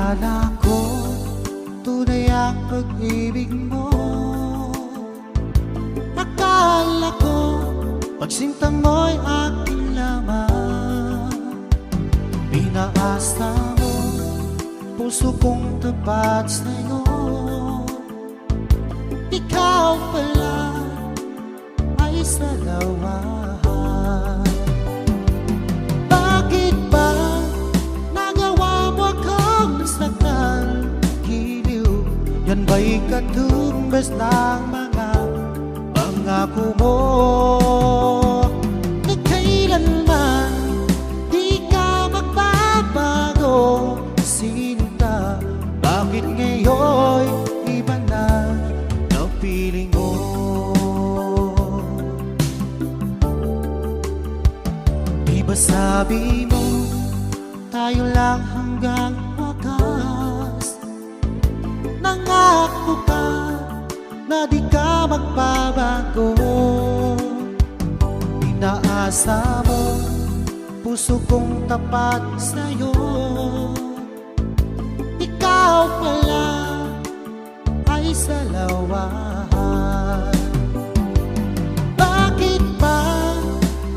Akala ko tunay ang pag-ibig mo. Akala ko pagsinta mo'y akin lamang. Pinaasa mo puso kong tapat sa'yo. Ikaw pala ay salawahan. Bakit ba nagawa mo akong saktan? Giliw, yan ba'y katumbas ng mga pangako mo? Na kailanman di ka magbabago, sinta. Bakit ngayon iba na ang piling mo? Iba sabi mo tayo lang hanggang wakas. Nangako ka na di ka magbabago. Inaasa mo puso kong tapat sa'yo. Ikaw pala ay salawahan. Bakit ba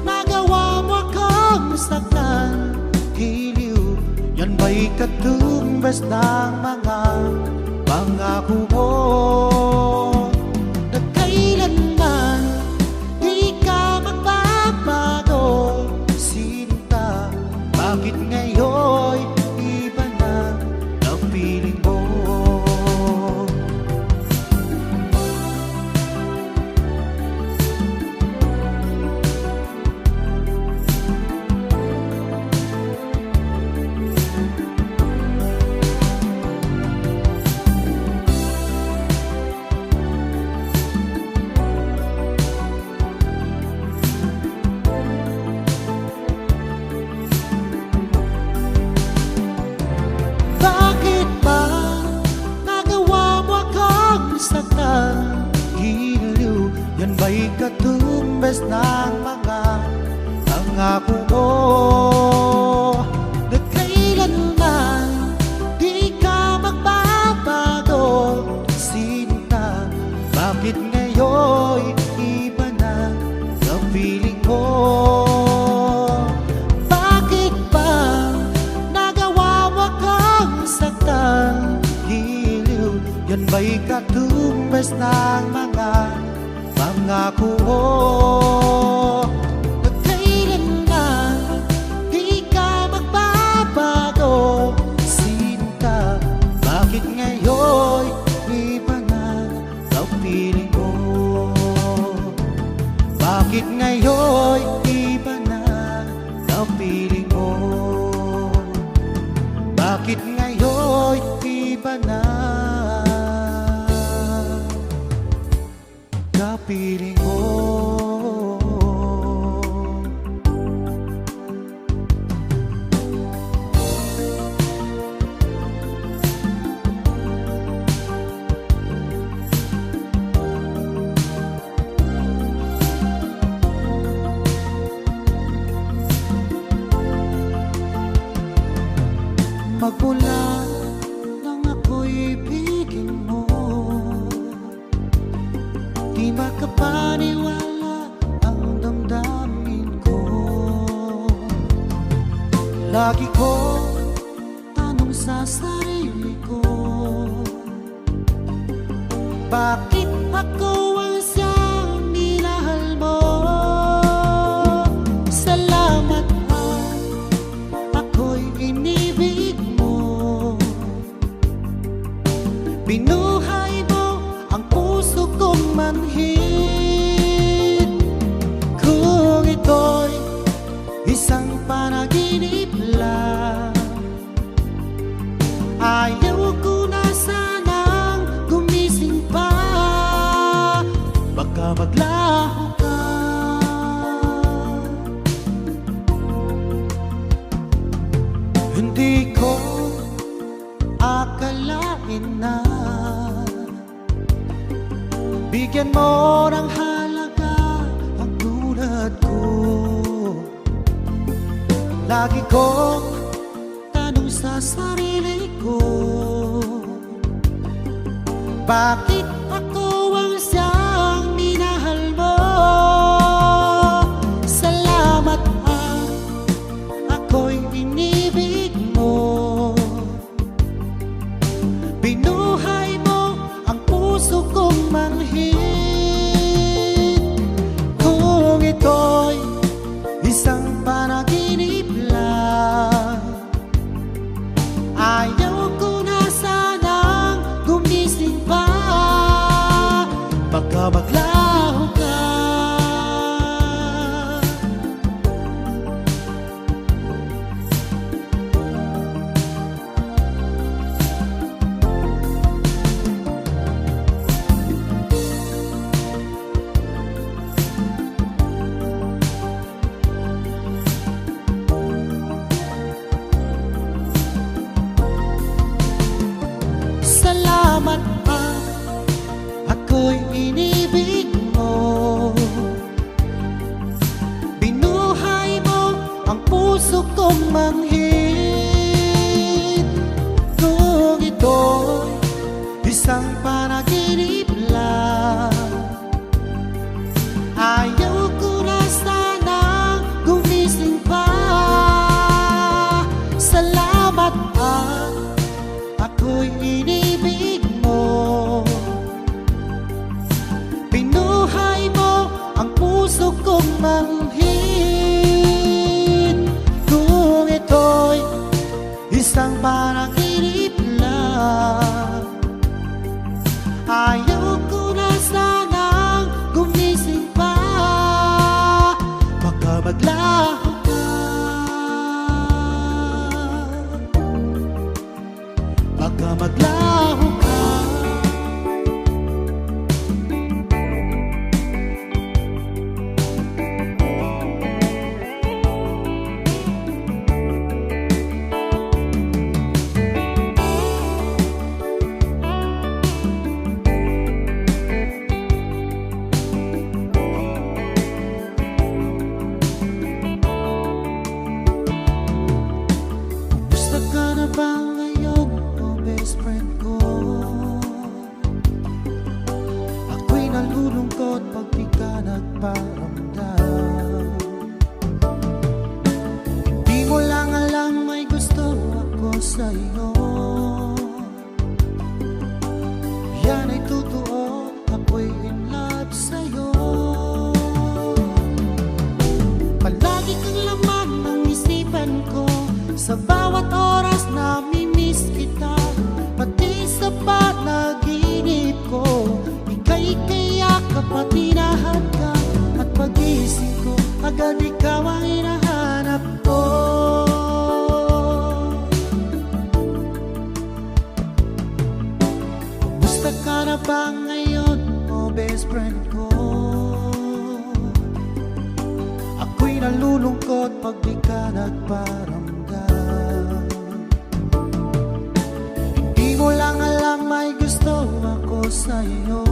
nagawa mo akong saktan? Giliw, yan ba'y katumbas ng mga pangako mo? Na kailanman di ka magbabago, sinta. Bakit ngayon iba na ang piling mo? Giliw, yan ba'y katumbas ng mga pangako mo? Na kailanman di ka magbabago, sinta. Bakit ngayon iba na ang piling mo? Bakit ba nagawa mo akong saktan? Giliw, yan ba'y katumbas ng mga pangako mo? Na kailanman di ka magbabago, sinta. Bakit ngayon iba na ang piling mo? Bakit ngayon iba na ang piling mo? Bakit ngayon iba na kapiling mo? Magmula nang ako'y ibigin mo, di makapaniwala ang damdamin ko. Lagi ko tanong sa sarili ko, bakit ako ang siyang minahal mo? Salamat at ako'y inibig mo. Binuhay mo ang puso kong manhid. Kung ito'y isang panaginip lang, ayaw ko na sanang gumising pa. Baka maglaho ka. Hindi ko akalain na bigyan mo ng halaga ang tulad ko. Lagi kong tanong sa sarili ko, Bakit ako ang siyang minahal mo? Salamat ako'y inibig mo. Binuhay mo ang puso kong manhid. Kung ito'y isang panaginip lang, ayaw ko na sanang gumising pa. Baka maglaho ka. Salamat ako'y inibig mo. Binuhay mo ang puso kong manhid. Kung ito'y isang panaginip lang, ayaw ko na sanang gumising pa. Salamat ako'y inibig mo. Binuhay mo ang puso kong manhid. Kung ito'y isang panaginip lang, ayaw ko na sanang gumising pa. Baka maglaho ka. Baka maglaho ka. Gusto ka na ba ngayon, best friend ko? Ako'y nalulungkot pag di ka nagparamdam. Hindi mo lang alam may gusto ako sa'yo. Yan ay totoo, ako'y in love sa'yo. Palagi kang laman ng isipan ko, sa bawat oras nami-miss kita. Pati sa panaginip ko, ika'y kayakap at hinahad ka. At pag-isip ko, agad ikaw ang hinahanap ko. Kumusta ka na ba ngayon, best friend ko? Ako'y nalulungkot pag di ka nagparamdam. Hindi mo lang alam may gusto ako sa'yo.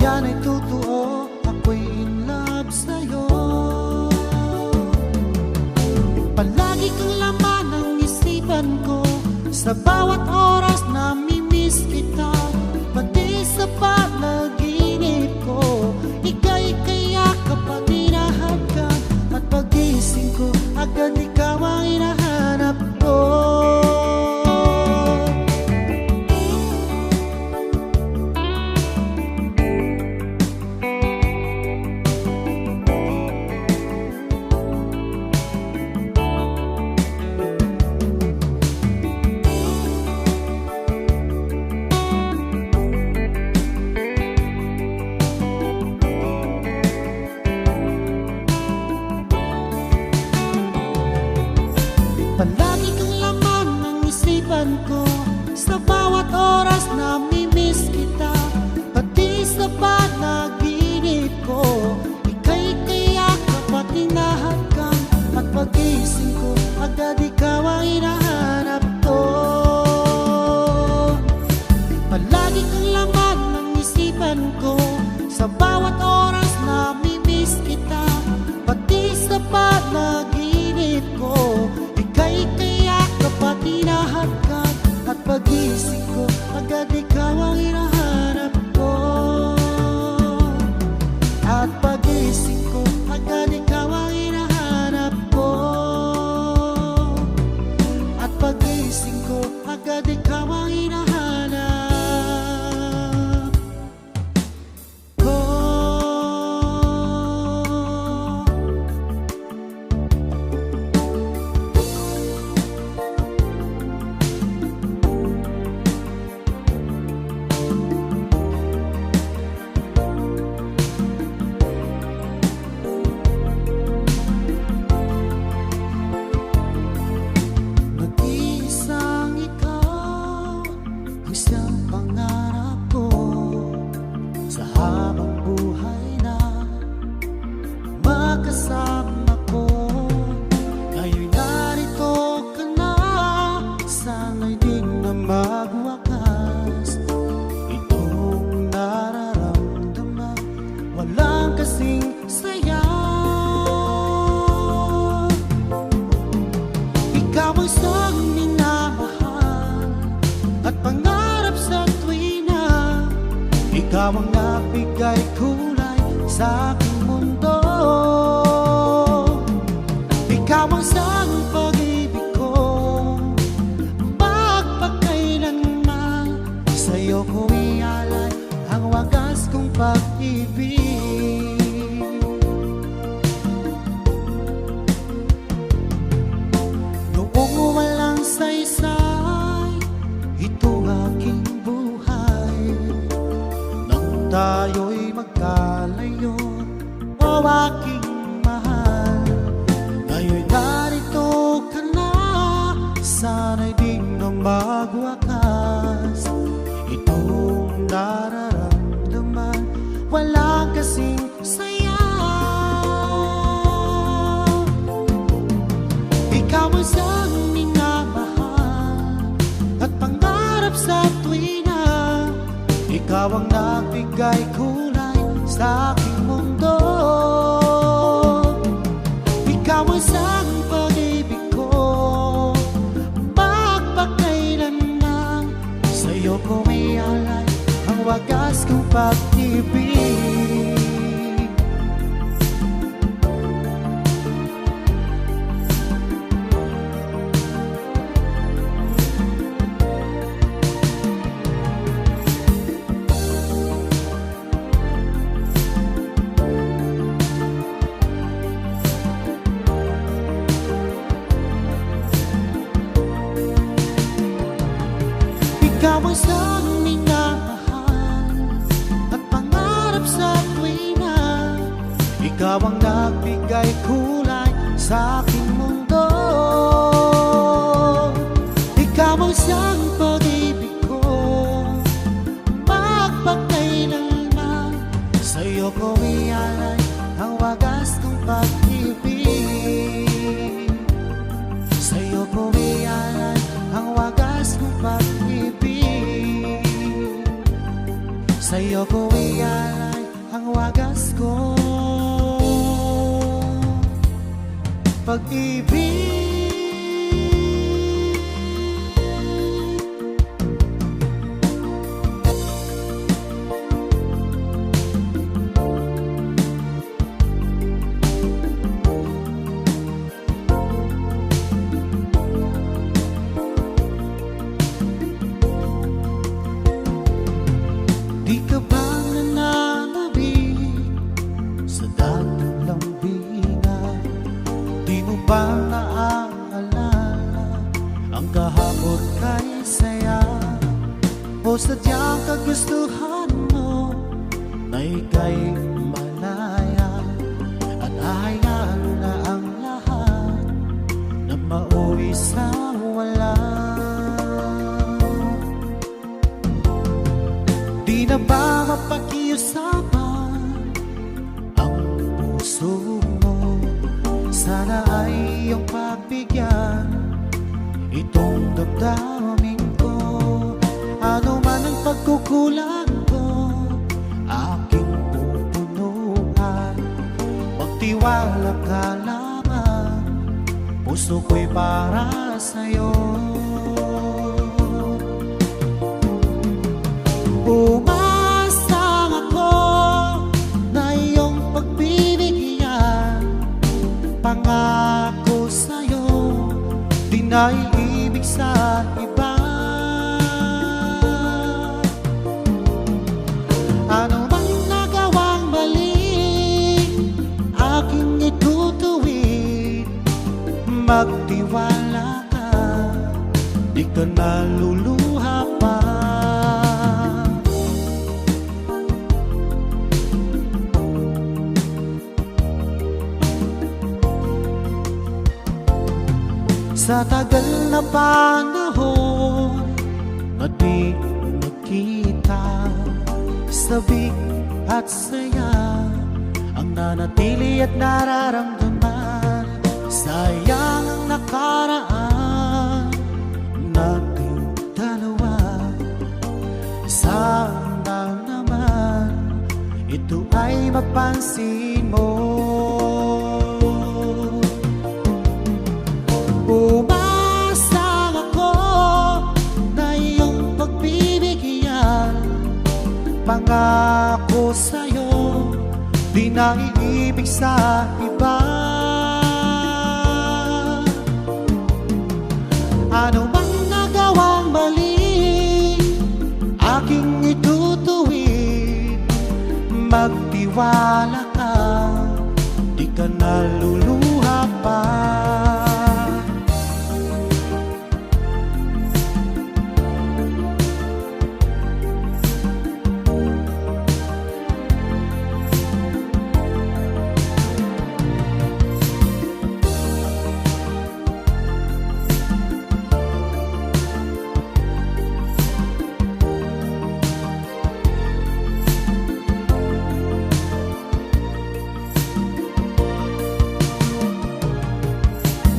Yan ay totoo, ako'y in love sa'yo. Palagi kang laman ng isipan ko, sa bawat oras nami-miss kita. Pati sa panaginip ko, ika'y kayakap at hinahad ka. At pag-gising ko, agad ikaw ang hinahanap ko. Palagi kang laman ng isipan ko, sa bawat oras nami-miss kita. Pati sa panaginip ko, ika'y kayakap at hinahad ka. At pag-isip ko, agad ikaw ang hinahanap ko. Palagi kang laman ng isipan ko, sa bawat oras nami-miss kita. Pati sa panaginip ko, ika'y kayakap at hinahad ka. At pag-isip ang siyang minamahal at pangarap sa tuwina. Ikaw ang nagbigay kulay sa aking mundo. Ikaw ang siyang pag-ibig ko, magpakailanman. Sa'yo ko ialay ang wagas kong pag-ibig. Noong walang saysay, ito aking buhay. Nang tayo'y magkalayo, o aking mahal, ngayon'y narito ka na. Sana'y di na magwakas itong nararamdaman, walang kasing saya. Ikaw ang siyang minamahal at pangarap sa tuwina. Ikaw ang nagbigay kulay sa aking mundo. Ikaw ang siyang pag-ibig ko, magpakailanman. Sa'yo ko ialay ang wagas kong pag-ibig. Ikaw ang siyang minamahal at pangarap sa tuwina. Ikaw ang nagbigay kulay sa aking mundo. Ikaw ang siyang pag-ibig ko, magpakailanman. Sa'yo ko ialay ang wagas kong pag-ibig. Sa'yo ko ialay ang wagas kong pag-ibig. Sa'yo ko ialay ang wagas ko pag-ibig. Di ka ba nananabik sa dating lambingan? Di mo ba naaalala ang kahapon kay saya? O sadyang kagustuhan mo na ika'y malaya at ahayaan na ang lahat na mauwi sa wala? Di na ba mapakiusapan ang puso mo? Sana ay iyong pagbigyan itong damdamin ko. Ano man ang pagkukulang ko, aking pupunuan. Magtiwala ka lamang, puso ko'y para sa'yo. Umasang ako na iyong pagbibigyan. Pangako sa'yo, di na iibig sa iba. Ano bang nagawang mali, aking itutuwid. Magtiwala ka, di ka naluluha pa. Sa tagal na panahon na di nagkita, sabik at saya ang nanatili at nararamdaman. Sayang ang nakaraan nating dalawa. Sana naman ito ay mapansin mo. Umasa na iibig sa iba. Ano mang nagawang mali, aking itutuwid. Magtiwala ka, di ka naluluha pa.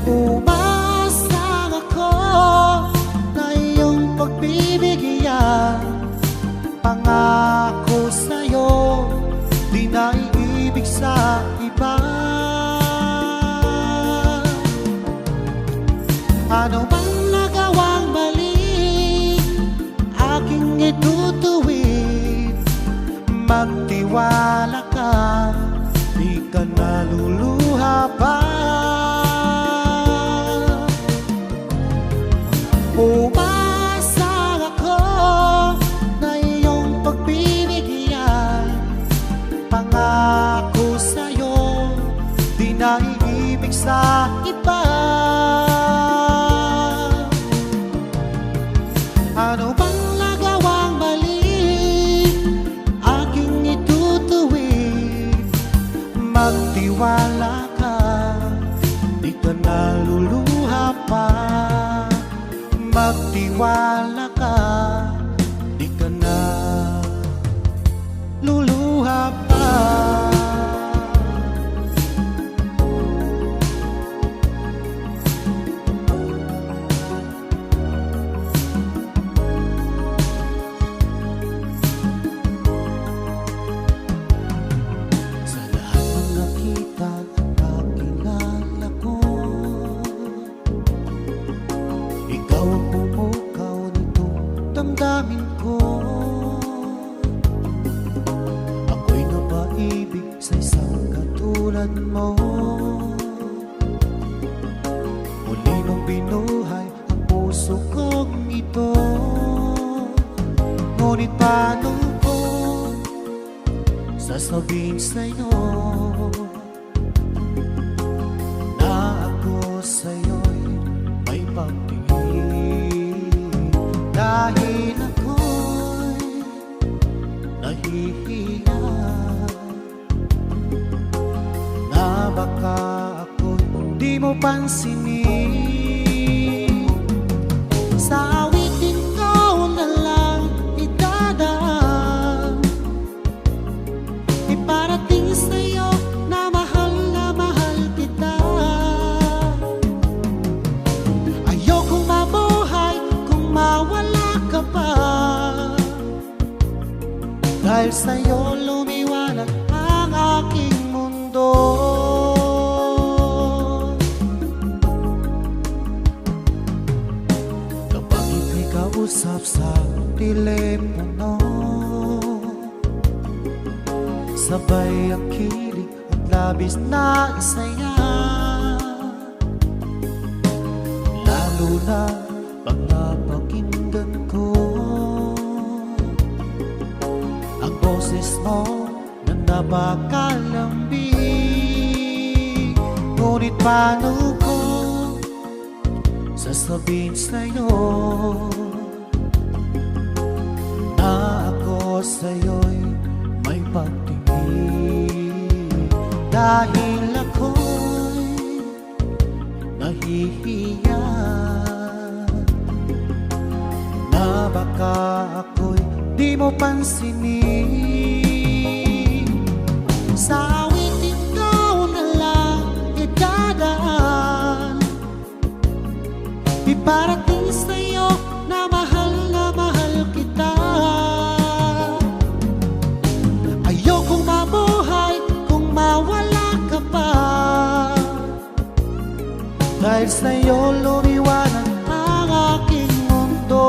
Umaasang ako na iyong pagbibigyan. Pangako sa'yo, di na iibig sa iba. Ano bang nagawang mali, aking itutuwid. Magtiwala ka, di ka naluluha pa. Umaasang ako na iyong pagbibigyan. Pangako sa'yo, di na iibig sa iba. Ano bang nagawang mali, aking itutuwid. Magtiwala ka, di ka naluluha pa. Magtiwala ka, di ka na luluha pa. Sa lahat ng nakita at nakilala ko, ikaw ang pumukaw nitong damdamin ko. Ako'y napaibig sa isang katulad mo. Muli mong binuhay ang puso kong ito. Ngunit paano ko sasabihin sa'yo na ako sa'yo'y may pagtingin? Dahil ako'y nahihiya na baka ako'y di mo pansinin. Sa awitin ko na lang idadaan, iparating sa'yo na mahal kita. Ayokong mabuhay kung mawala ka pa, dahil sa'yo lumiwanag ang aking mundo. Kapag ika'y kausap sa telepono, sabay ang kilig at labis na saya. Lalo na pag napakinggan ko ang boses mo na napakalambing. Ngunit paano ko sasabihin sa'yo na ako sa'yo'y may pagtingin? Dahil ako'y nahihiya na baka ako'y di mo pansinin. Sa awitin ko na lang idadaan, iparating sa'yo na mahal kita. Ayokong mabuhay kung mawala ka pa, dahil sa'yo lumiwanag ang aking mundo.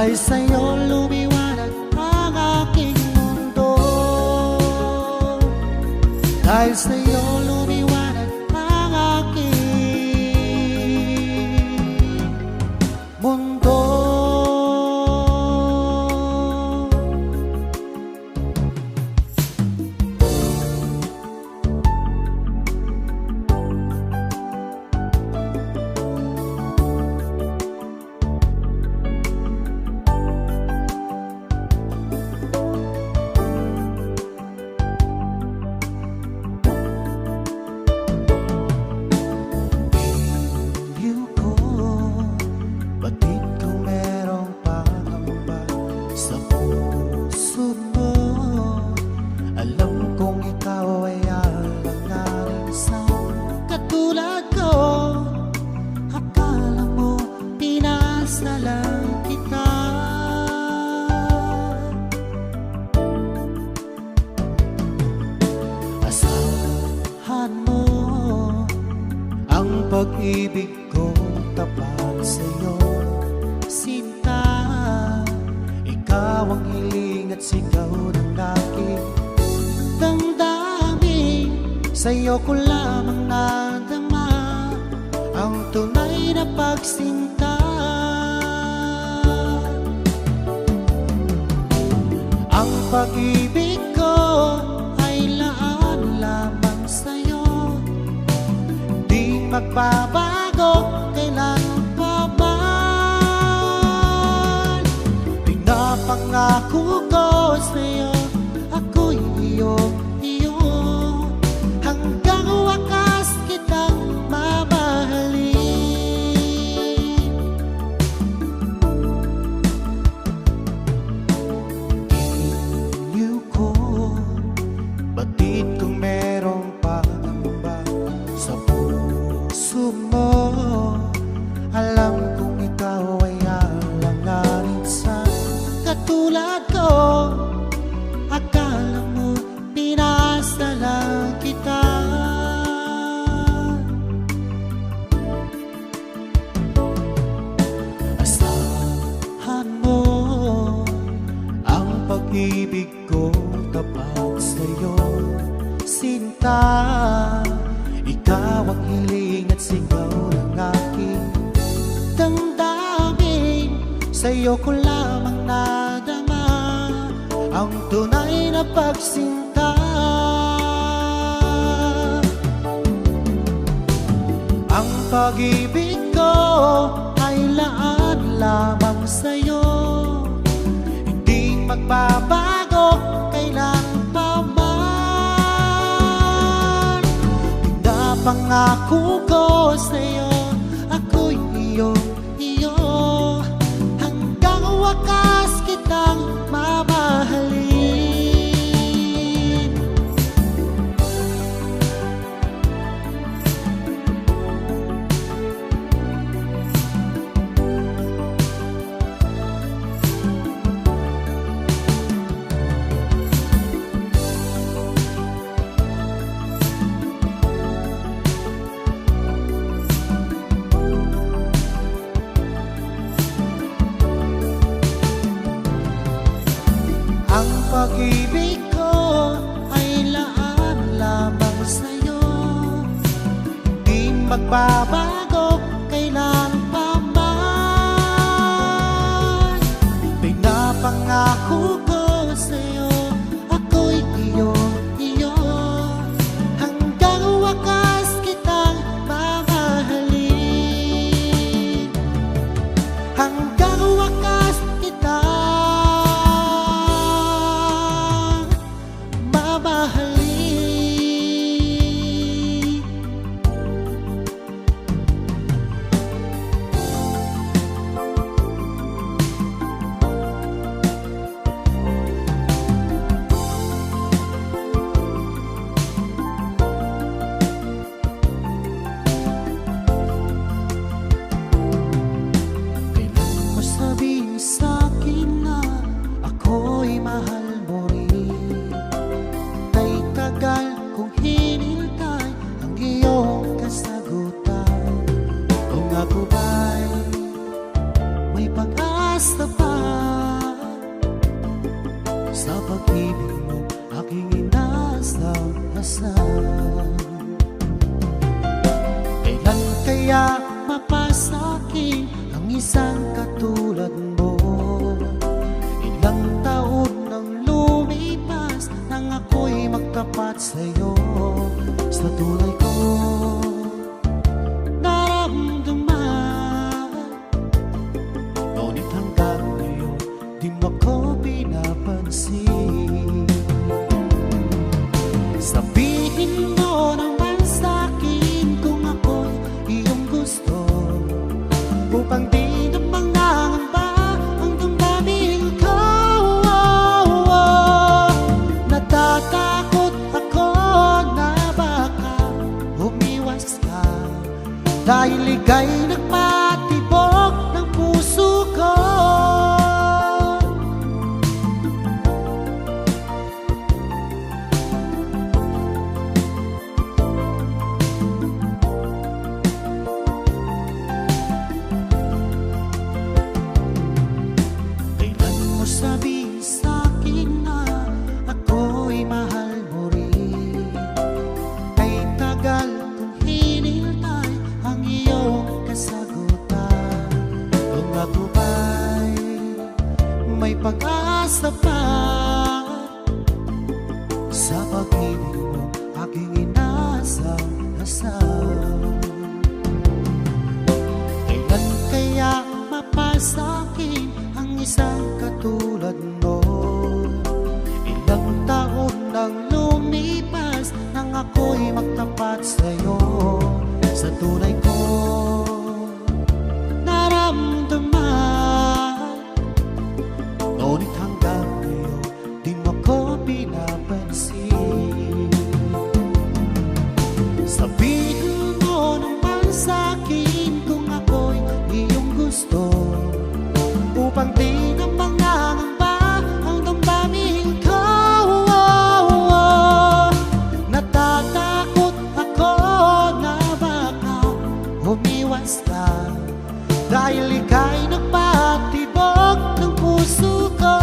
Dahil sa'yo lumiwanag ang aking mundo. Dahil sa'yo lumiwanag ang aking mundo. Pag-ibig ko tapat sa'yo, sinta. Ikaw ang hiling at sigaw ng aking damdamin. Sa'yo ko lamang nadama ang tunay na pagsinta. Ang pag-ibig ko ay laan lamang sa'yo, magbabago kailan pa man. Pinapangako ko sa'yo, ako'y iyo, hanggang wakas kitang mamahalin. Iniyo ko, batid kung merong pangamba sa puso mo. Alam kong ikaw ay alanganin sa katulad ko. Akala mo pinasa lang kita. Asahan mo ang pag-ibig ko tapat sa'yo, sinta. Ikaw ang hiling at sigaw ng aking damdamin. Sa'yo ko lamang nadama ang tunay na pagsinta. Ang pag-ibig ko ay laan lamang sa'yo, hindi magbabago kailan pa man. Pangako ko sa'yo, ako'y iyo, hanggang wakas kitang mamahalin. Ang pag-ibig ko ay laan lamang sa'yo, di magbabago kailan pa man. Pinapangako ko sa'yo, ako'y iyo, hanggang wakas kitang mamahalin. Hanggang wakas kitang ako ba'y may pag-asa pa? isang katulad mo. Ilang taon nang lumipas nang ako'y magtapat sa'yo. Sa tunay ko naramdaman, ngunit hanggang ngayon di mo ko pinapansin. Sabihin mo naman sa'kin kung ako'y iyong gusto, upang di namang nangamba ang damdamin ko. Natatakot ako na baka umiwas ka, dahil ika'y nagpatibok ng puso ko. Sabi sa'kin na ako'y mahal mo rin, kay tagal kong hinintay ang iyong kasagutan. Kung ako ba'y may pag-asa pa sa pag-ibig mo, aking inasang asal. Kailan kaya mapasa'kin ang isang katulad mo? Ilang taon nang lumipas nang ako'y magtapat sa'yo. Sa tunay ko naramdaman, ngunit hanggang ngayon di mo ko pinapansin. Sabihin mo naman sa'kin kung ako'y iyong gusto, upang di namang nangamba ang damdamin ko. Natatakot ako na baka umiwas ka, dahil ika'y nagpatibok ng puso ko.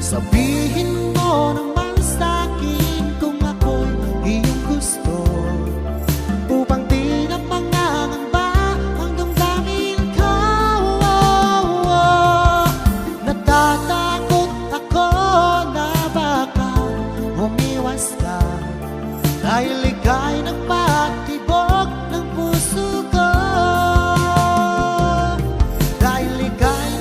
Sabihin mo naman sa'kin kung ako'y iyong gusto, upang di namang nangamba ang damdamin ko. Natatakot ako na baka umiwas ka, dahil ika'y nagpatibok ng puso ko. Dahil ika'y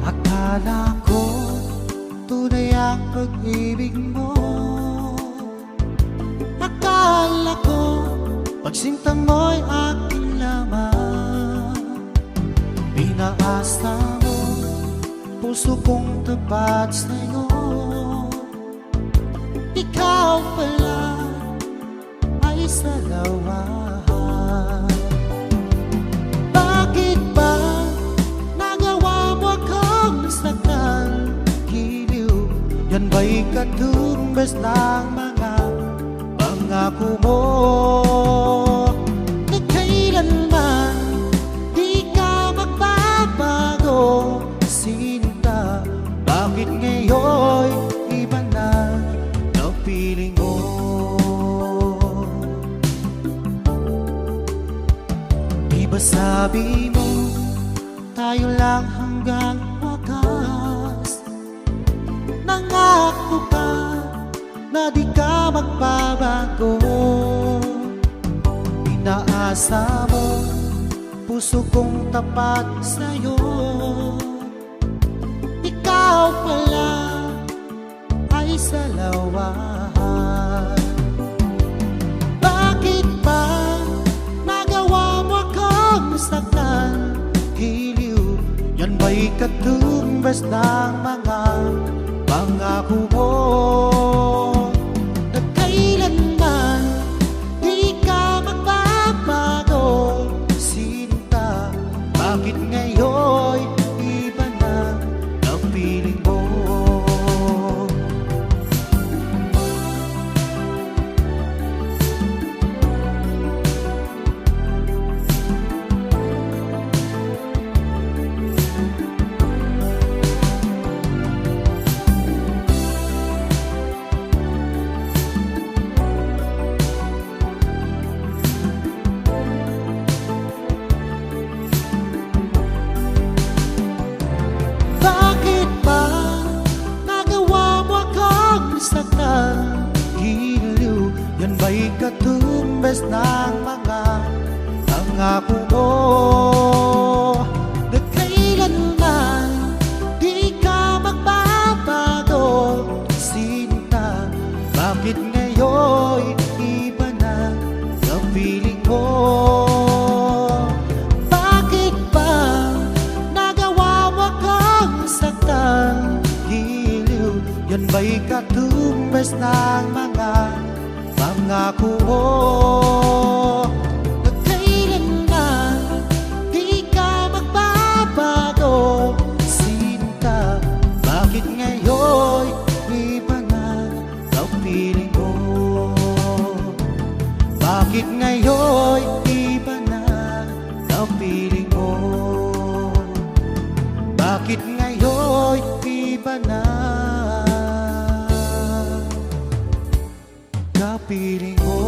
akala ko tunay ang pag-ibig mo. Akala ko pagsinta mo'y akin lamang. Pinaasa mo puso kong tapat sa'yo. Ikaw pala ay salawahan. Bakit ba nagawa mo akong saktan? Giliw, yan ba'y katumbas ng mga pangako mo? Na kailanman di ka magbabago, sinta. Bakit ngayon iba na ang piling mo? Iba sabi mo tayo lang hanggang wakas. Nangako ka na di ka magbabago. Inaasa mo puso kong tapat sa'yo. Ikaw pala ay salawahan. Bakit ba nagawa mo akong saktan? Giliw, yan ba'y katumbas ng mga pangako mo? katumbas ng mga pangako mo na kailanman di ka magbabago. Sinta, bakit ngayon iba na ang feeling mo? Bakit ba nagawa kang saktan? Giliw, yan ba'y katumbas ng mga pangako mo na kailanman di ka magbabago? Sinta, bakit ngayon iba na ang feeling mo? Bakit ngayon iba na ang feeling mo? Bakit ngayon iba na kapiling mo?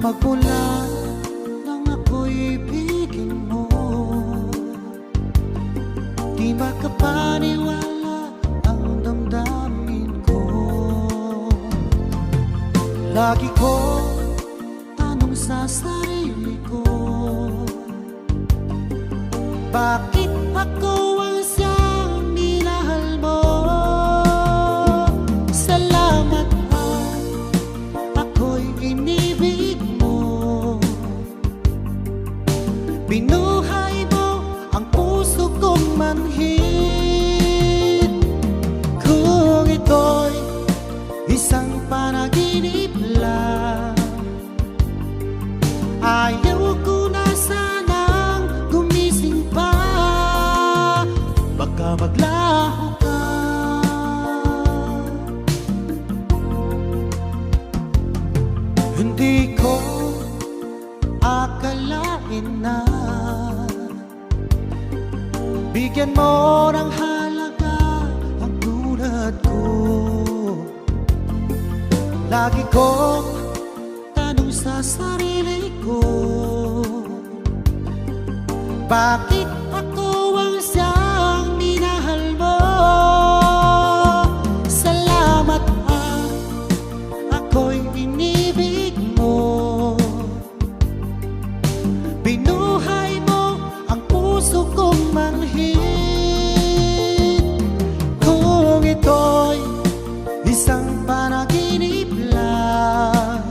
Magmula nang ako'y ibigin mo, di makapaniwala ang damdamin ko. Lagi ko tanong sa sarili ko, bakit ako ang siyang minahal mo? Salamat at ako'y inibig mo. Binuhay mo ang puso kong manhid. Kung ito'y isang panaginip lang, ayaw ko na sanang gumising pa. Baka maglaho ka. Hindi ko akalain na bigyan mo ng halaga ang tulad ko. Lagi kong tanong sa sarili ko, bakit ako ang siyang minahal mo? Salamat at ako'y inibig mo. Binuhay mo ang puso kong manhid. Kung ito'y isang panaginip lang,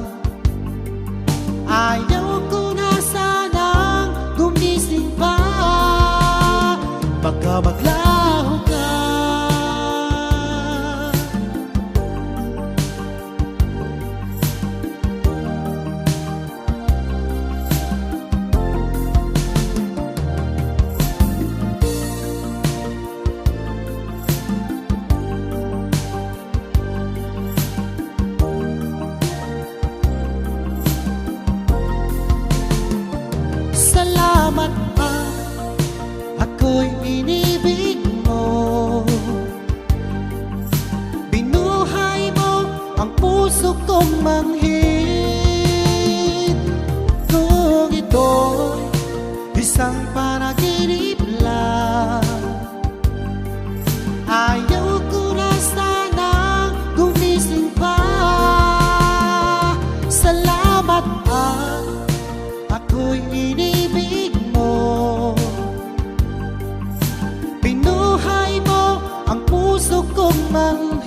ayaw ko na sanang gumising pa. Baka maglaho ka. Salamat at ako'y inibig mo. Binuhay mo ang puso kong manhid. Kung ito'y isang panaginip lang, ayaw ko na sanang gumising pa. Salamat at ako'y inibig mo. Binuhay mo ang puso kong manhid.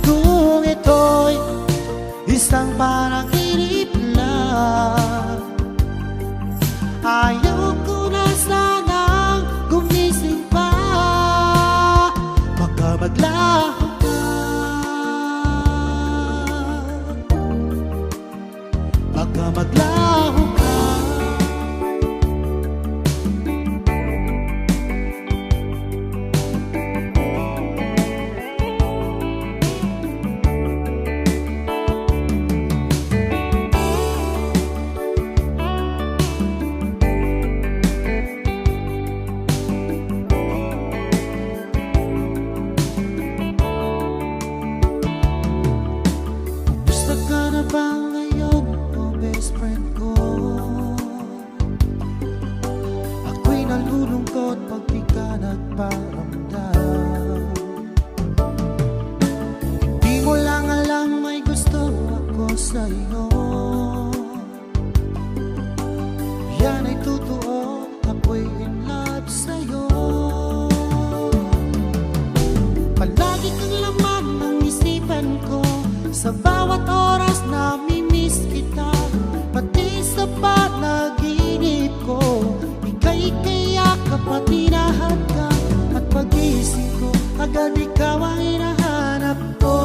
Kung ito'y isang panaginip lang, ayaw ko na sanang gumising pa. Baka maglaho ka. Baka maglaho ka. nalulungkot pag di ka nagparamdam. Di mo lang alam may gusto ako sa'yo. Yan ay totoo, ako'y in love sa'yo. Palagi kang laman ng isipan ko, sa bawat oras namimiss kita. Pati sa panaginip ko, ika'y kayak at hinahadgang. At pag-isip ko, agad ikaw ang hinahanap ko.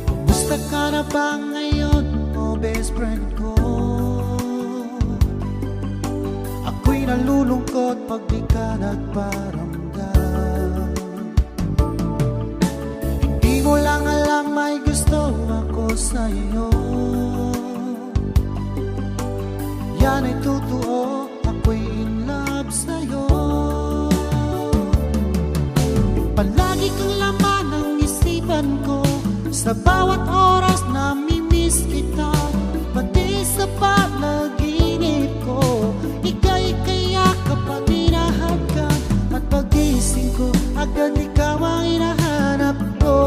Kumusta ka na ba ngayon, oh best friend ko? Ako'y nalulungkot pag di ka nagparamdam. Hindi mo lang alam may gusto ako sa'yo. Yan ay totoo, ako'y in love sa'yo. Palagi kang laman ng isipan ko, sa bawat oras namimiss kita. Pati sa panaginip ko, ika'y kayakap at hinahadgang. At pag-gising ko, agad ikaw ang hinahanap ko.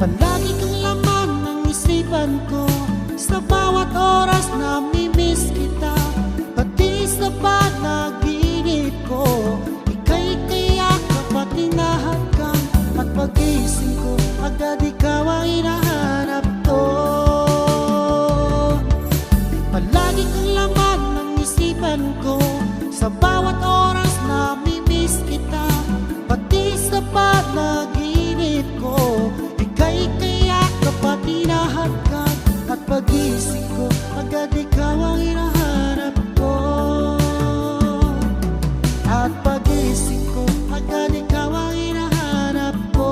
Palagi kang laman ng isipan ko, sa bawat oras namimiss kita. Pati sa panaginip ko, ika'y kayakap at hinahadgang. At pag-isip ko, agad ikaw ang hinahanap ko. Palagi kang laman ng isipan ko, sa bawat oras namimiss kita. Pati sa panaginip ko, ika'y kayakap at hinahadgang. At pag-isip ko, agad ikaw ang hinahanap ko. At pag-isip ko, agad ikaw ang hinahanap ko.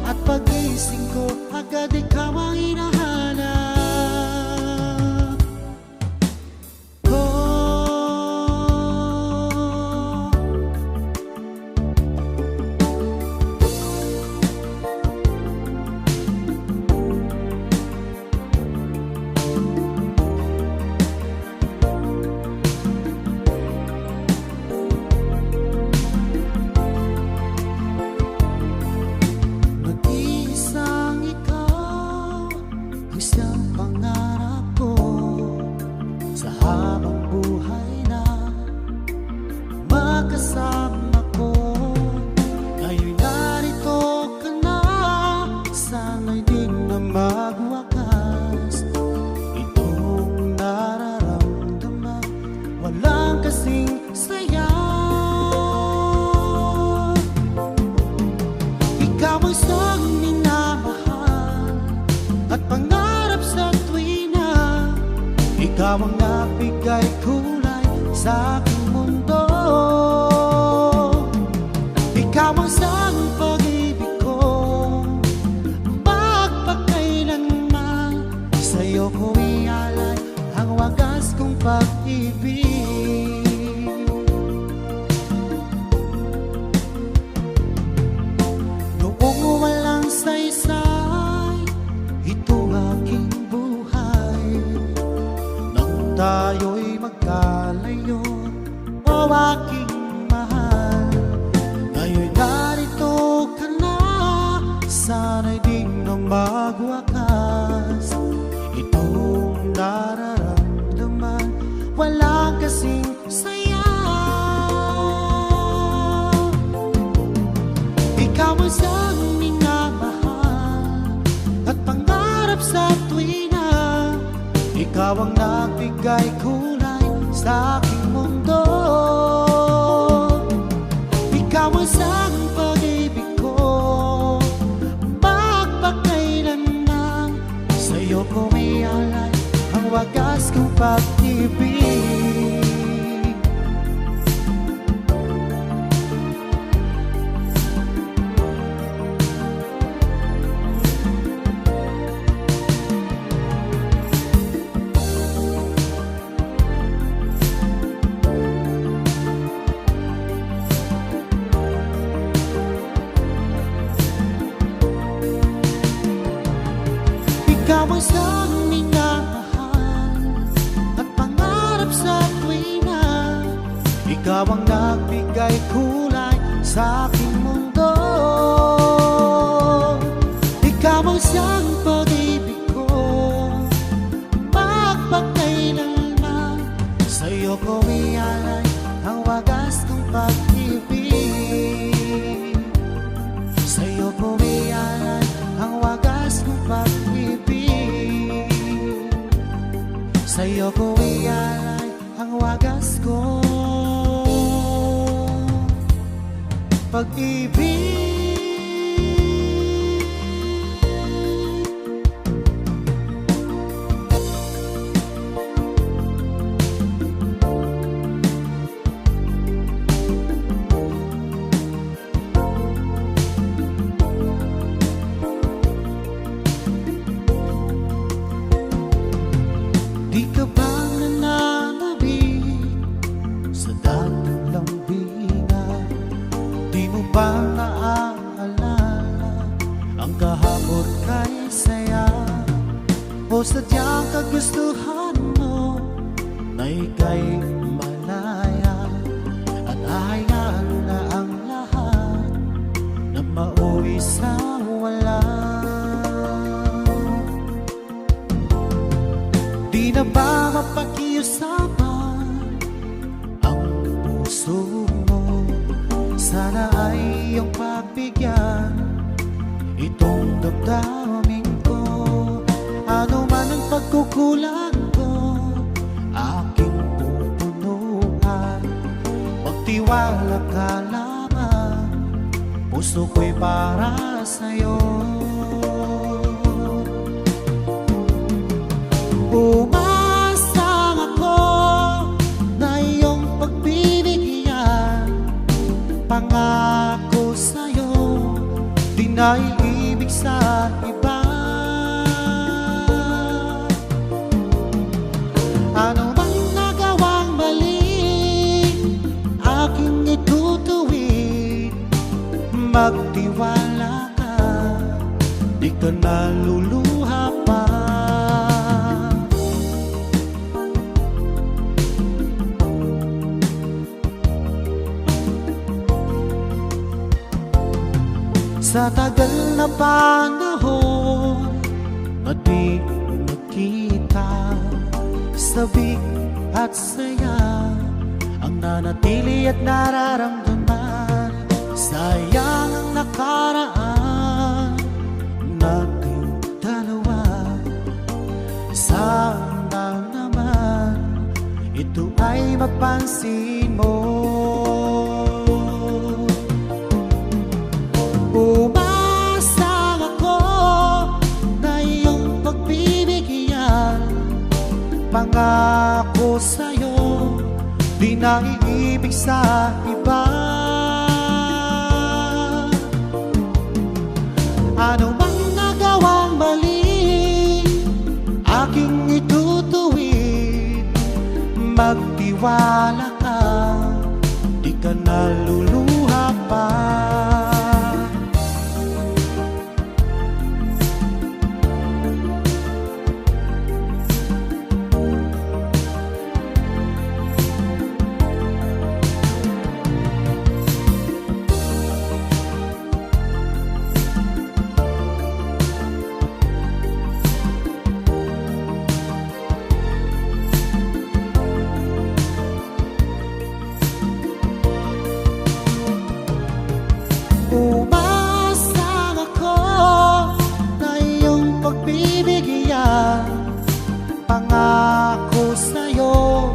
At pag-isip ko, agad ikaw ang hinahanap ko. Nag-iisang ikaw ang siyang pangarap ko, sa habang buhay na makasama ko. Ngayon narito ka na, sana'y di na magwakas. Itong nararamdaman, walang kasing saya. Ikaw ang siyang minamahal at pangarap sa tuwina. Ikaw ang nabigay kulay sa aking mundo. Ikaw ang siyang pag-ibig ko, magpakailanman. Sa'yo ko ialay ang wagas kong pag-ibig. Noong walang saysay, ito aking buhay. Nang tayo'y magkalayo, o aking mahal. Ngayon narito ka na, sana'y di na magwakas. Itong nararamdaman, walang kasing saya. Ikaw ang siyang minamahal at pangarap sa tuwina. Ikaw ang nagbigay kulay sa aking mundo. Ikaw ang siyang pag-ibig ko, magpakailanman. Sa'yo ko ialay ang wagas kong pag-ibig. Ikaw ang siyang minamahal at pangarap sa tuwina. Ikaw ang nagbigay kulay sa aking mundo. Ikaw ang siyang pag-ibig ko, magpakailanman. Sa'yo ko ialay ang wagas kong pag-ibig. Sa'yo ko ialay ang wagas kong pag-ibig. Sa'yo ko ialay ang wagas ko pag-ibig. Di ka ba nananabik sa dating lambingan? Di mo ba naaalala ang kahapon kay saya? O sadyang kagustuhan mo na ika'y malaya at ahayaan na ang lahat na mauwi sa wala? Di na ba mapakiusapan ang puso mo? Sana ay iyong pagbigyan itong damdamin ko. Ano man ang pagkukulang ko, aking pupunuan. Magtiwala ka lamang, puso ko'y para sa'yo. Umasang ako na iyong pagbibigyan. Pangako sa'yo, di na iibig sa iba. Ano bang nagawang mali, aking itutuwid. Magtiwala ka, di ka naluluha pa. Sa tagal na panahon na di nakita, sabik at saya ang nanatili at nararamdaman. Sayang ang nakaraan nating dalawa. Sana naman ito ay mapansin mo. Umasang ako na iyong pagbibigyan. Pangako sa'yo, di na iibig sa iba. Ano bang nagawang mali, aking itutuwid. Magtiwala ka, di ka naluluha pa. Umasang ako na iyong pagbibigyan. Pangako sa'yo,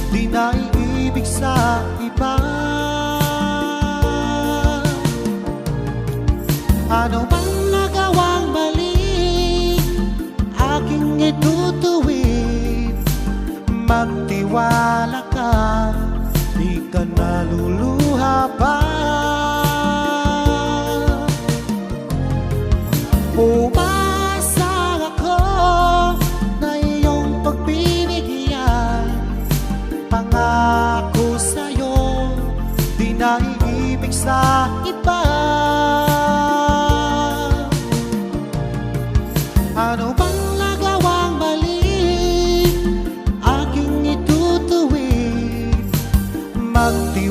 di na iibig sa iba. Ano bang nagawang mali, aking itutuwid.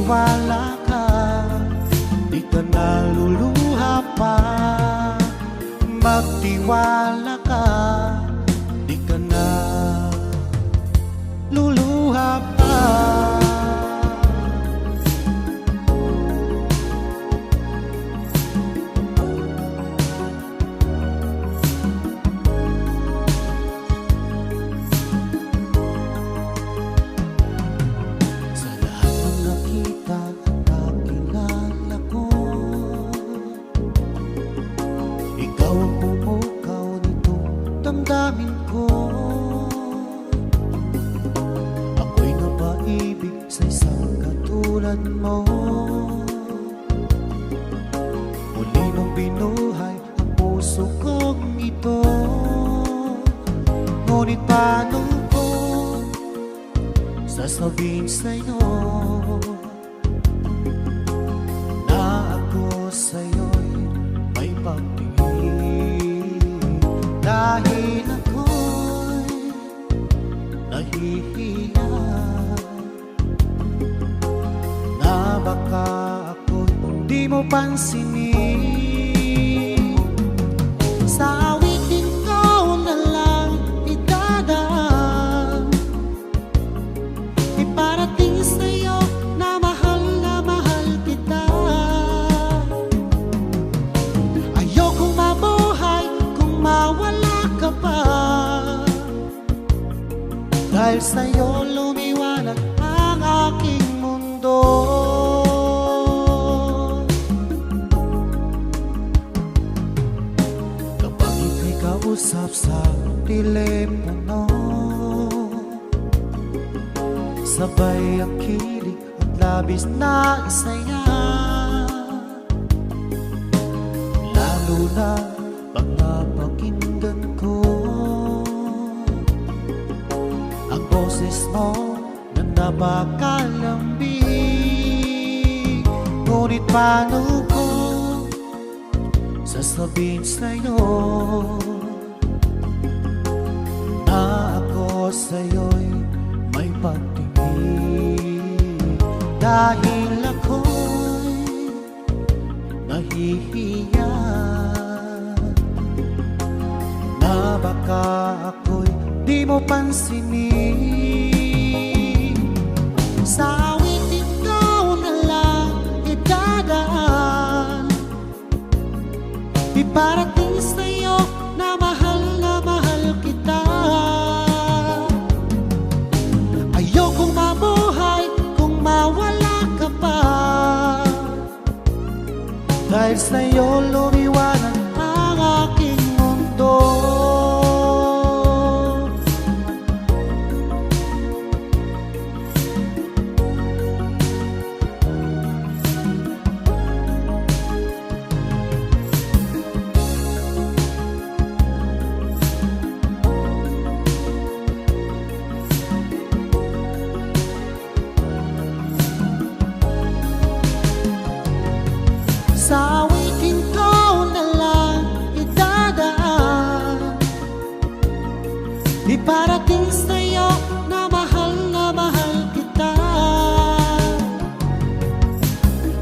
magtiwala ka, di ka naluluha pa. Magtiwala ka, di ka na luluha pa. Sa lahat ng nakita at nakilala ko, ikaw ang pumukaw nitong damdamin ko. Ako'y napaibig sa isang katulad mo. Muli mong binuhay ang puso kong ito. Ngunit paano ko sasabihin sa'yo na ako sa'yo'y may pagtingin? Dahil ako'y nahihiya na baka ako'y di mo pansinin. Sa awitin ko na lang idadaan, iparating sa'yo na mahal kita. Ayokong mabuhay kung mawala ka pa, dahil sa'yo lumiwanag ang aking mundo. Kapag ika'y kausap sa telepono, sabay ang kilig at labis na saya. Lalo na pag napakinggan ko ang boses mo na napakalambing. Ngunit paano ko sasabihin sa'yo na ako sa'yo'y may pagtingin? Dahil ako'y nahihiya na baka ako'y di mo pansinin. Sa awitin ko na lang idadaan, iparating sa'yo na mahal kita. Ayokong mabuhay kung mawala ka pa, dahil sa'yo lumiwanag ang aking mundo. Sa awitin ko na lang idadaan, iparating sa'yo na mahal kita.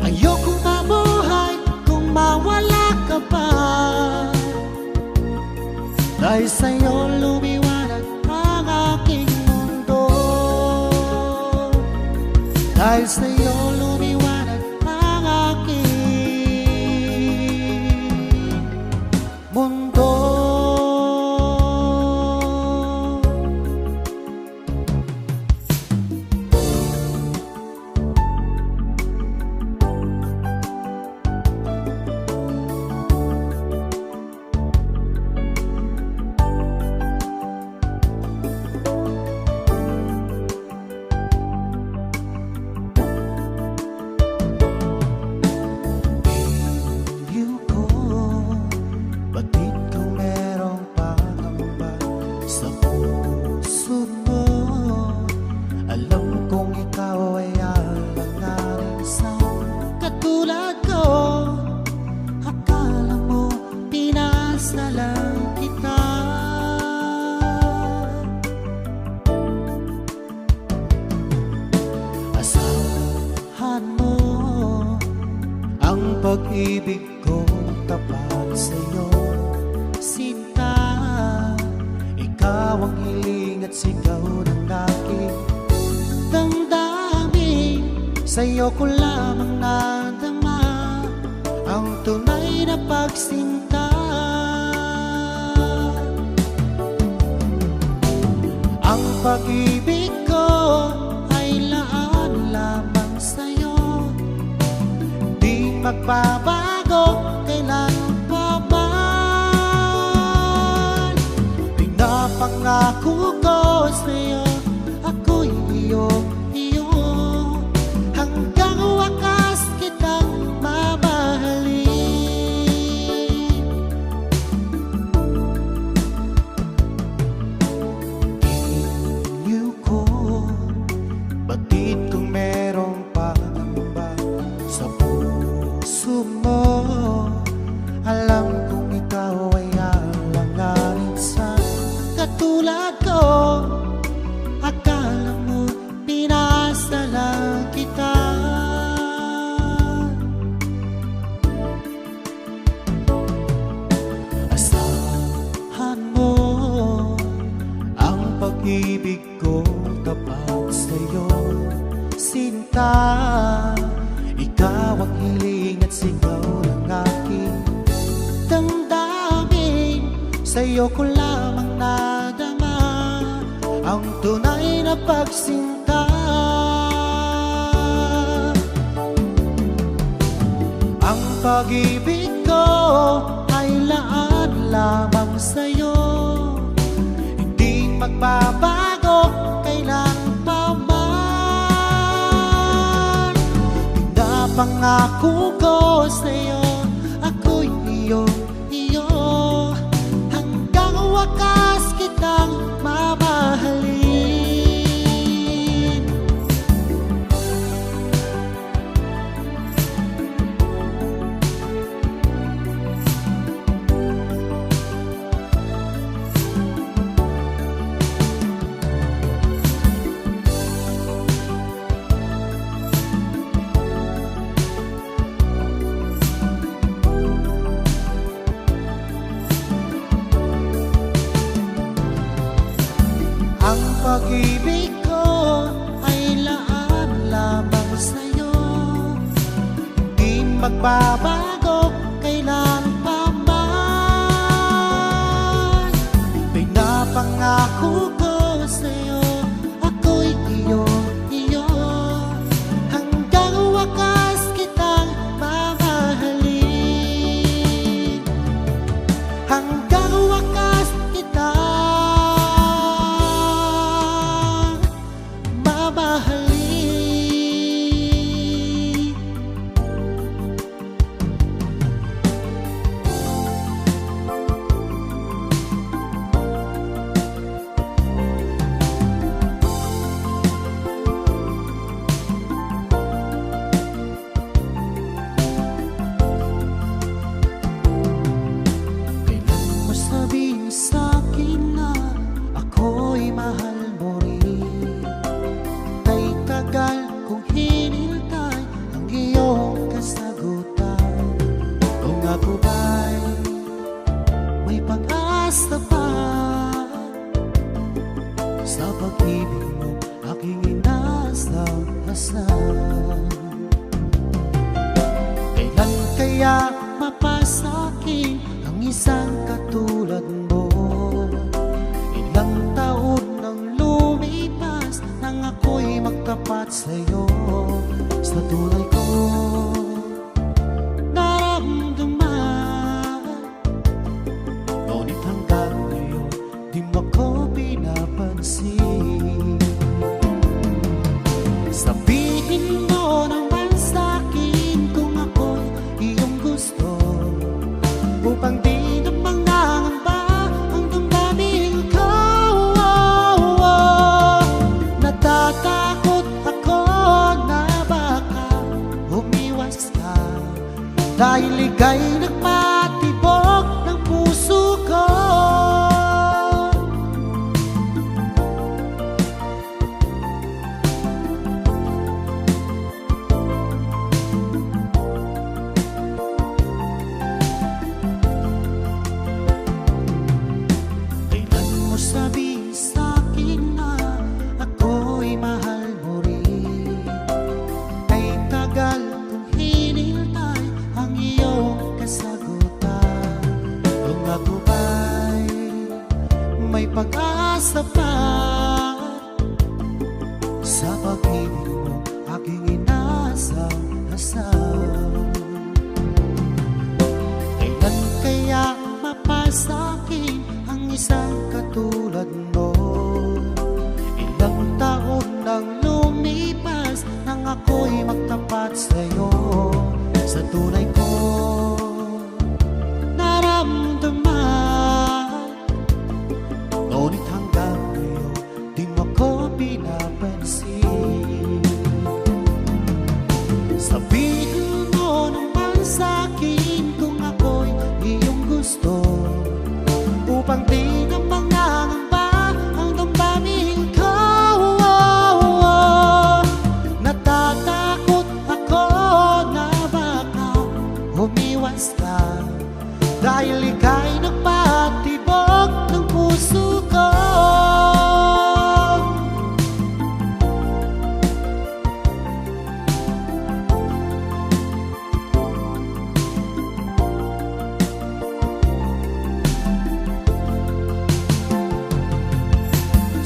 Ayokong mabuhay kung mawala ka pa, dahil sa'yo lumiwanag ang aking mundo. Dahil sa'yo lumiwanag ang aking mundo. pag-ibig ko tapat sa'yo, sinta. Ikaw ang hiling at sigaw ng aking damdamin. Sa'yo ko lamang nadama ang tunay na pagsinta. Ang pag-ibig ko ay laan lamang sa'yo, di magbabago kailan pa man. Pinapangako ko sa'yo, ako'y iyo, hanggang wakas kitang mamahalin. Iniw ko, batid kung merong pangamba sa puso mo. Alam kong ikaw ay alanganin sa katulad ko. Akala mo pinasa lang kita. Asahan mo ang pag-ibig ko tapat sa'yo, sinta. Ikaw ang hiling at sigaw ng aking damdamin. Sa'yo ko lamang nadama ang tunay na pagsinta. Ang pag-ibig ko ay laan lamang sa'yo, hindi magbabago kailan pa man. Pinapangako ko sa'yo, ako'y iyo, hanggang wakas kitang mamahalin. Ang pag-ibig ko ay laan lamang sa'yo, di magbabago kailan pa man. Pinapangako ko sa'yo, ako'y iyo, hanggang wakas kitang mamahalin. Hanggang wakas kitang mamahalin. Kailan mo sabihin sa'kin na ako'y mahal mo rin? Kay tagal kong hinintay ang iyong kasagutan. Kung ako ba'y may pag-asa pa sa pag-ibig mo, aking inasam-asam. Kailan kaya mapasakin ang isang katulad mo? Ilang taon nang lumipas nang ako'y magtapat sa'yo, sa tunay ko naramdaman. Ngunit hanggang ngayon di mo ko pinapansin. Sabihin mo naman sa'kin kung ako'y iyong gusto, upang di na mangangamba ang damdamin ko. Natatakot ako na baka umiwas ka, dahil ika'y nagpatibok ng puso ko. may pag-asa pa sa pag-ibig mo aking inasam-asam. Kailan kaya mapasakin ang isang katulad mo? Ilang taon nang lumipas nang ako'y magtapat sa'yo. Sa tunay ko naramdaman, ngunit hanggang ngayon di mo ko pinapansin. Sabihin mo naman sa'kin kung ako'y iyong gusto, upang di na mangangamba ang damdamin ko. Natatakot ako na baka umiwas ka, dahil ika'y nagpatibok ng puso ko.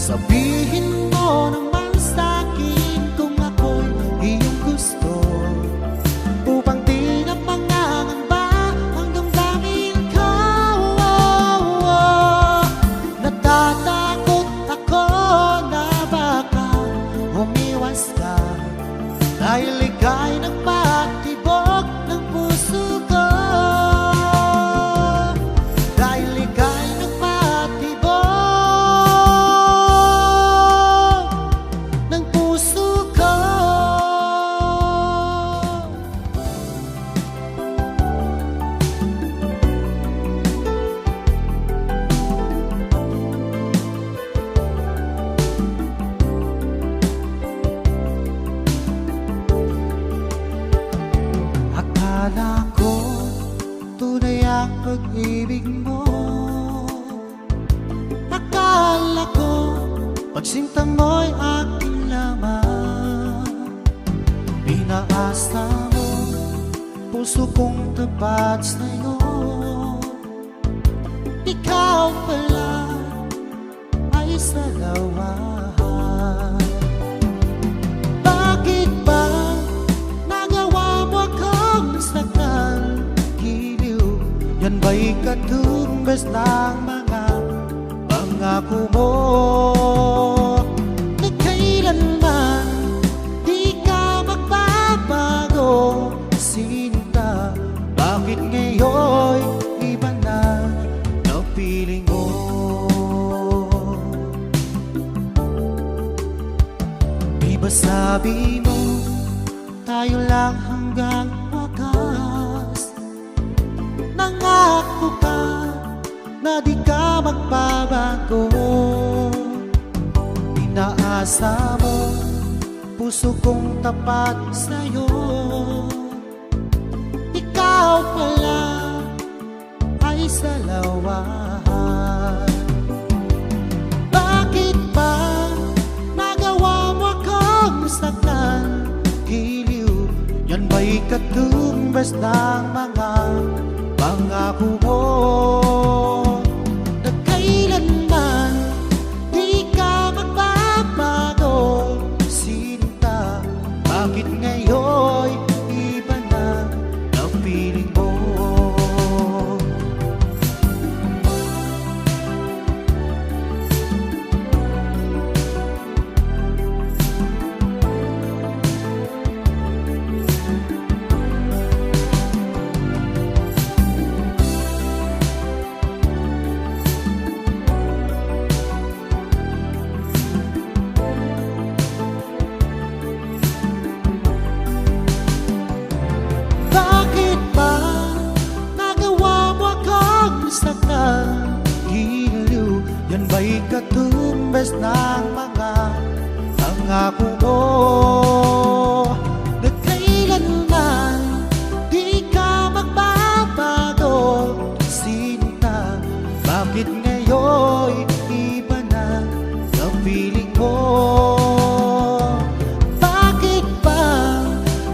Sabihin mo naman sa'kin kung ako'y iyong gusto, upang di na mangangamba ang damdamin ko. Natatakot ako na baka umiwas ka, dahil ika'y nagpatibok ng puso ko. Dahil ika'y nagpatibok ng puso ko. Akala ko tunay ang pag-ibig mo. Akala ko pagsinta mo'y aking lamang. Pinaasa mo puso kong tapat sa'yo. Ikaw pala ay salawahan. Bakit ba nagawa mo akong saktan? Giliw, yan ba'y katumbas ng mga pangako mo? Na kailanman di ka magbabago, sinta. Bakit ngayon iba na ang piling mo? Di ba sabi mo tayo lang hanggang wakas? Nangako ka na di ka magbabago. Inaasa mo puso kong tapat sa'yo. Ikaw pala ay salawahan. Bakit ba nagawa mo akong saktan? Giliw, yan ba'y katumbas ng mga pangako mo? Na kailanman di ka magbabago, sinta. Bakit ngayon iba na ang piling mo? Bakit ba nagawa mo akong saktan? Giliw, yan ba'y katumbas ng mga pangako mo? Na kailanman di ka magbabago, sinta. Bakit ngayon iba na ang piling mo? Bakit ba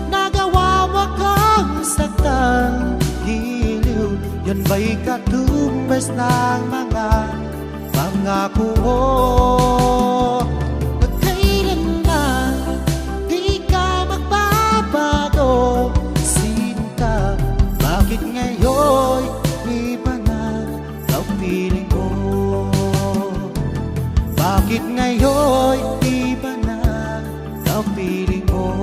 nagawa mo akong saktan? Giliw, yan ba'y katumbas ng mga Pangako mo na kailanman di ka magbabago. Sinta, bakit ngayon iba na ang piling mo? Bakit ngayon iba na ang piling mo?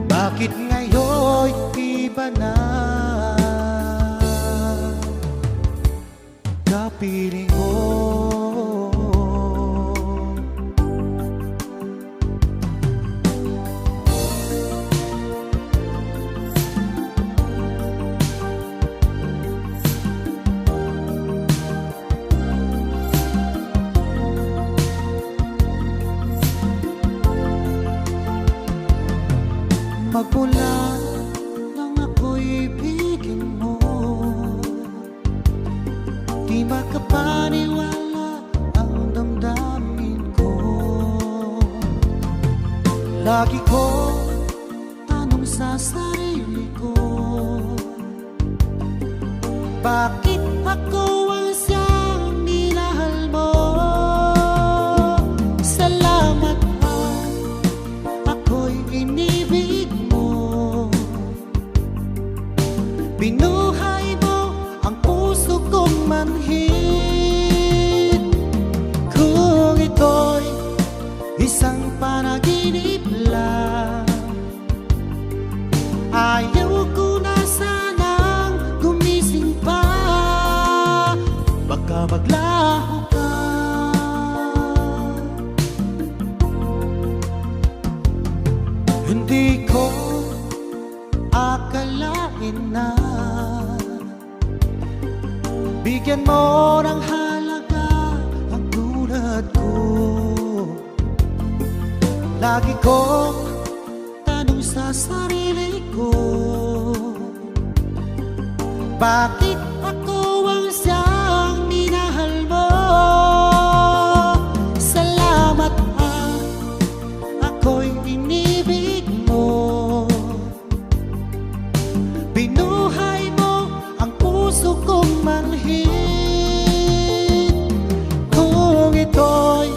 Bakit ngayon iba na kapiling mo? Magmula nang ako'y ibigin mo, di makapaniwala ang damdamin ko. Lagi ko tanong sa sarili ko, bakit ako ang siyang minahal mo? Salamat at ako'y inibig mo. Binuhay mo ang puso kong manhid. Kung ito'y isang panaginip lang, ayaw ko na sanang gumising pa. Baka maglaho ka. Hindi ko akalain na bigyan mo ng halaga ang tulad ko. Lagi kong tanong sa sarili ko, bakit ako ang siyang minahal mo? Salamat at ako'y inibig mo. Binuhay mo ang puso kong manhid. Kung ito'y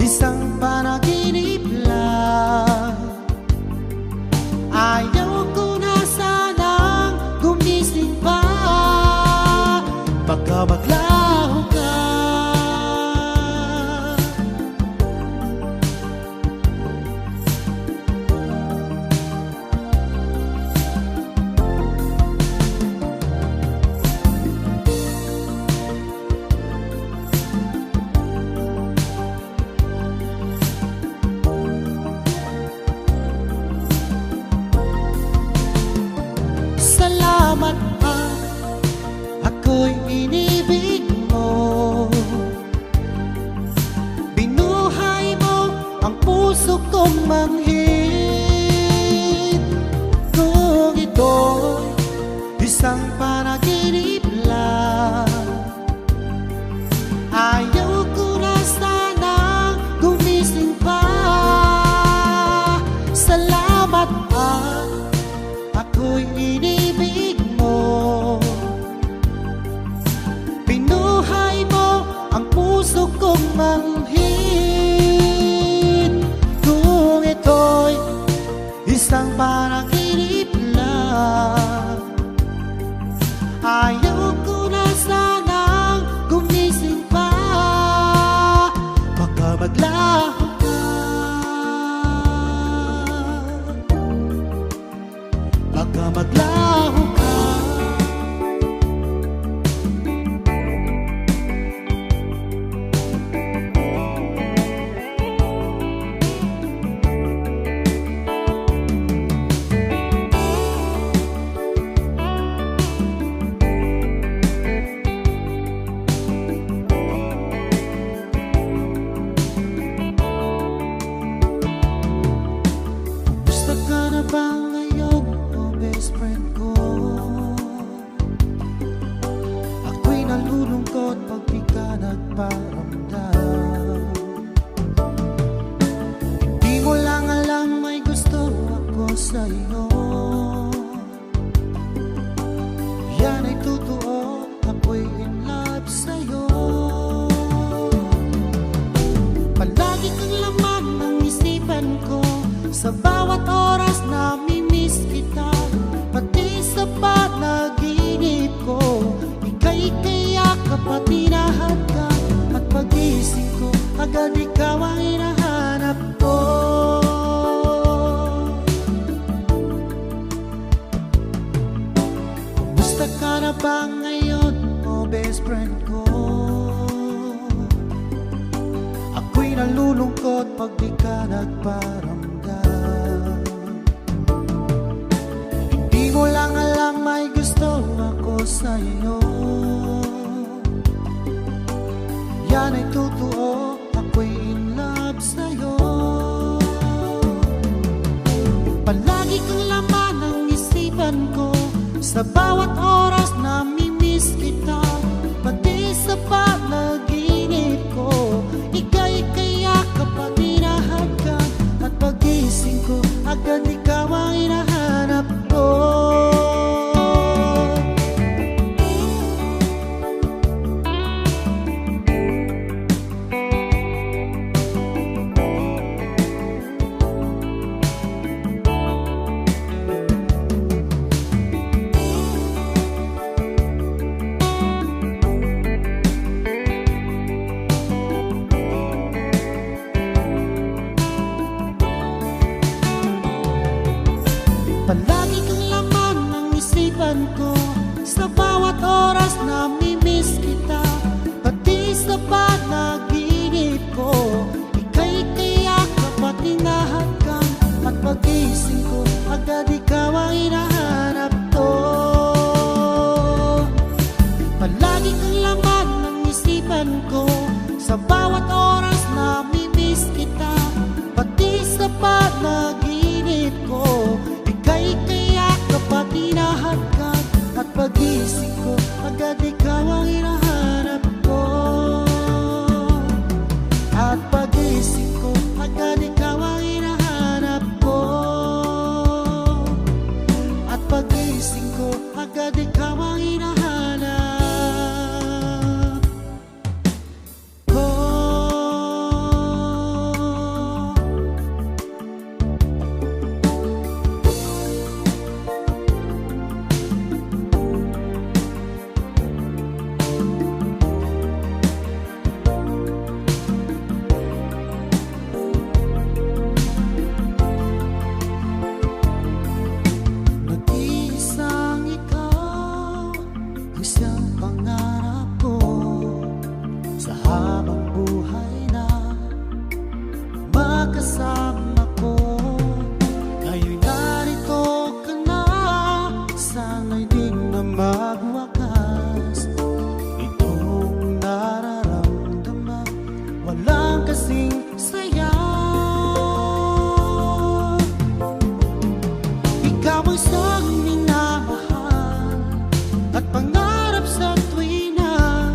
isang panaginip lang, ayaw ko na sanang gumising pa. Baka maglaho ka. Salamat at ako'y inibig mo. Binuhay mo ang puso kong manhid. Kung ito'y isang panaginip lang, ayaw ko na sanang gumising pa. Salamat at ako'y inibig mo. Binuhay mo ang puso kong manhid. Kung ito'y isang panaginip lang, ayaw ko na sanang gumising pa. Baka maglaho ka. Baka maglaho ka. Sa bawat oras namimiss kita, pati sa panaginip ko. Ika'y kayakap at hinahadkap, at pagising ko agad ikaw ang hinahanap ko. Kumusta ka na ba ngayon, oh best friend ko? Ako'y nalulungkot pag di ka nagparamdam. Hindi mo lang alam may gusto ako sa'yo. Yan ay totoo, ako'y in love sa'yo. Palagi kang laman ng isipan ko, sa bawat oras namimiss kita, pati sa panaginip ko. Ika'y kayakap at hinahadkap, at pagising ko agad ikaw ang hinahanap ko. Palagi kang laman ng isipan ko, sa bawat oras namimiss kita, pati sa panaginip ko. Ika'y kayakap at hinahadkap, at pagising ko agad ikaw ang hinahanap ko. Palagi kang laman ng isipan ko, sa bawat oras namimiss kita, pati sa panaginip ko. Ika'y kayakap at hinahadkap, at pagising ko agad ikaw ang hinahanap ko. At pagising ko agad ikaw ang hinahanap ko. At pagising ko agad ikaw ang hinahanap ko. Nag-iisang ikaw ang siyang pangarap ko, sa habang buhay na makasama ko. Ngayon'y narito ka na, sana'y di na magwakas. Itong nararamdaman, walang kasing saya. Ikaw ang siyang minamahal at pangarap sa tuwina.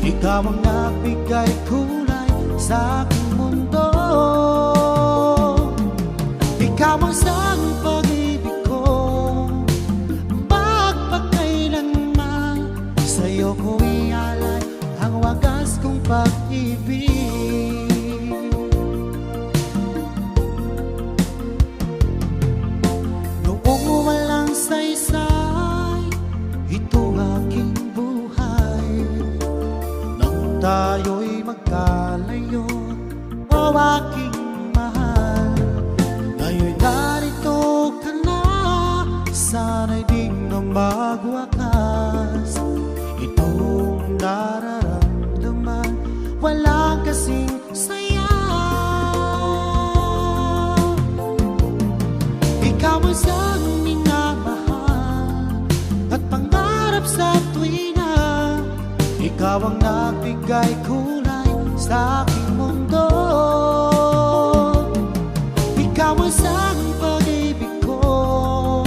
Ikaw ang nagbigay kulay sa aking mundo. Ikaw ang siyang pag-ibig ko, magpakailanman. Sa'yo ko ialay ang wagas kong pag-ibig. Noong walang saysay, ito aking buhay. Nang tayo'y magkalayo, o aking mahal. Ngayon'y narito ka na, sana'y di na magwakas. Itong nararamdaman, walang kasing saya. Ikaw ang siyang minamahal at pangarap sa tuwina. Ikaw ang nagbigay kulay sa aking mundo. Ikaw ang siyang pag-ibig ko,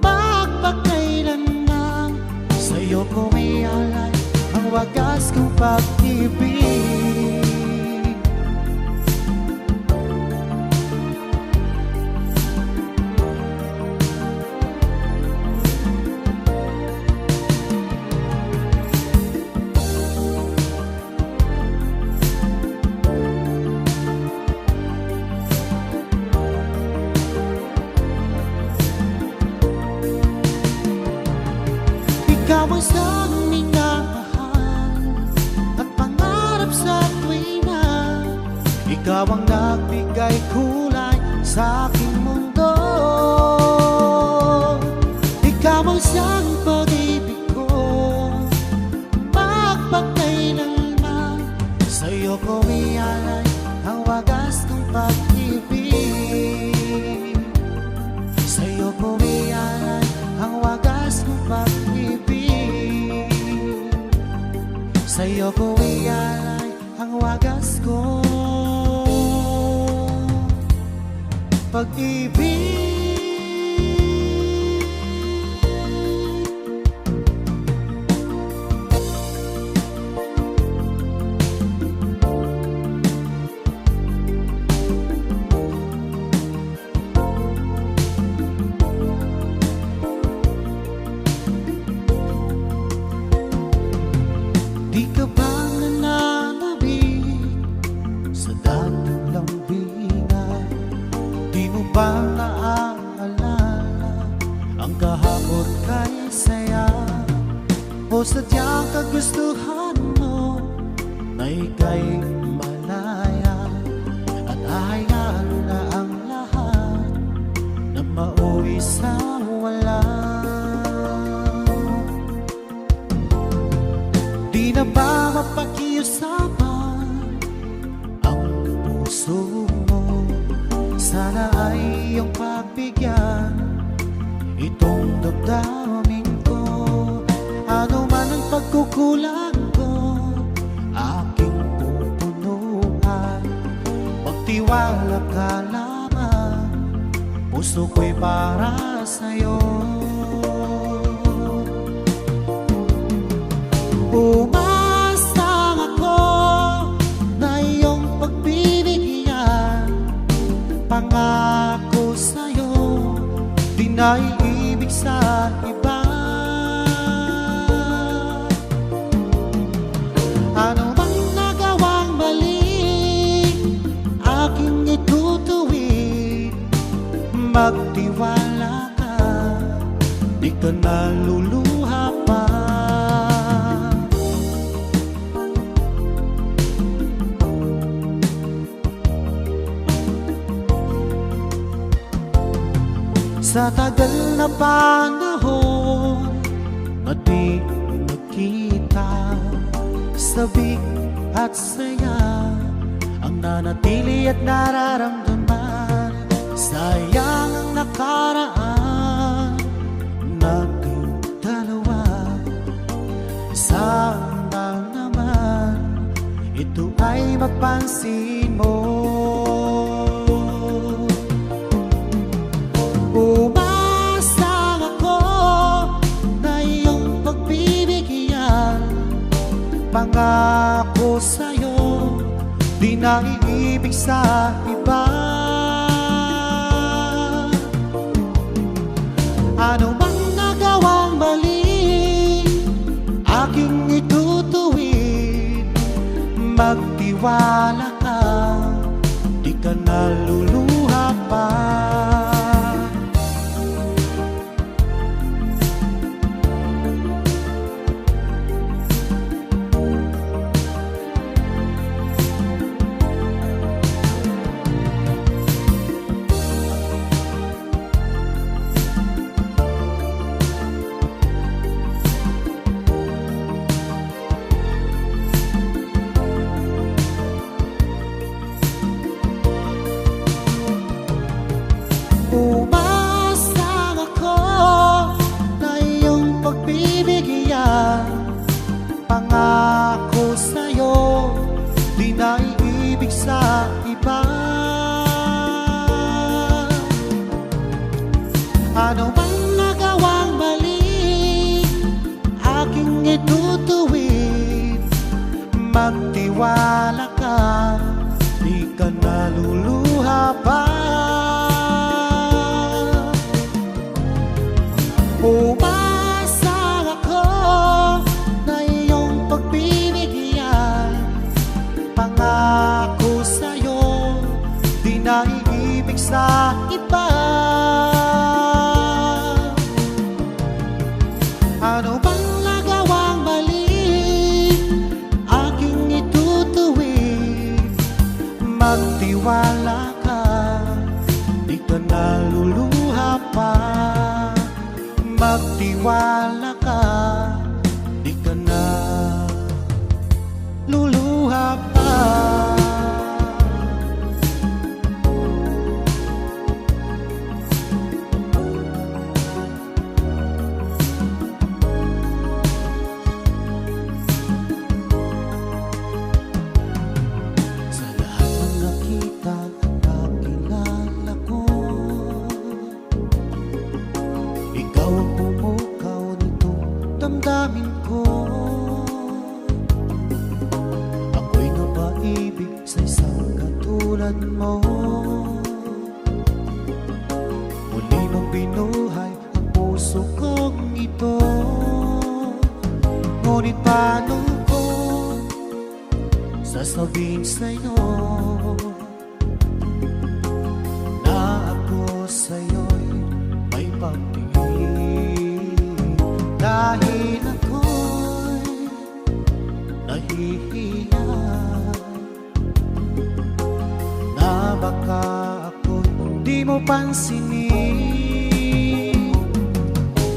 magpakailanman. Sa'yo ko ialay ang wagas kong pag-ibig. Ikaw ang nagbigay kulay sa aking mundo. Ikaw ang siyang pag-ibig ko, magpakailanman. Sa'yo ko ialay ang wagas kong pag-ibig. Sa'yo ko ialay ang wagas kong pag-ibig. Sa'yo ko ialay ang wagas ko pag-ibig. Di ka ba nananabik sa dating lambingan? Di mo ba naaalala ang kahapon kay saya? O sadyang kagustuhan mo na ika'y malaya at ahayaan na ang lahat na mauwi sa wala? Di na ba mapakiusapan ang puso mo? Sana ay iyong pagbigyan itong damdamin ko. Ano man ang pagkukulang ko, aking pupunuan. Magtiwala ka lamang, puso ko'y para sa'yo. Umasang ako na iyong pagbibigyan. Pangako sa'yo, di na iibig sa iba. Ano bang nagawang mali, aking itutuwid. Magtiwala ka, di ka naluluha pa. Sa tagal na panahon na di nagkita, sabik at saya ang nanatili at nararamdaman. Sayang ang nakaraan nating dalawa. Sana naman ito ay mapansin mo. Umasang ako na iyong pagbibigyan. Pangako sa'yo, di na iibig sa iba. Ano mang nagawang mali, aking itutuwid. Magtiwala ka, di ka naluluha pa. Umasang ako na iyong pagbibigyan. Pangako sa'yo, di na iibig sa iba. Ano bang nagawang mali, aking itutuwid. Magtiwala ka, di ka naluluha pa. Umasang ako na iyong pagbibigyan. Pangako sa'yo, di na iibig sa iba. Ano bang nagawang mali, aking itutuwid. Magtiwala ka, di ka naluluha pa. Magtiwala ka, di ka na luluha pa. Sa lahat ng nakita at nakilala ko, ikaw ang pumukaw nitong damdamin ko. Ako'y napaibig sa isang katulad mo. Muli mong binuhay ang puso kong ito. Ngunit paano ko sasabihin sa'yo na ako sa'yo'y may pagtingin? Dahil ako'y nahihiya na baka ako'y di mo pansinin.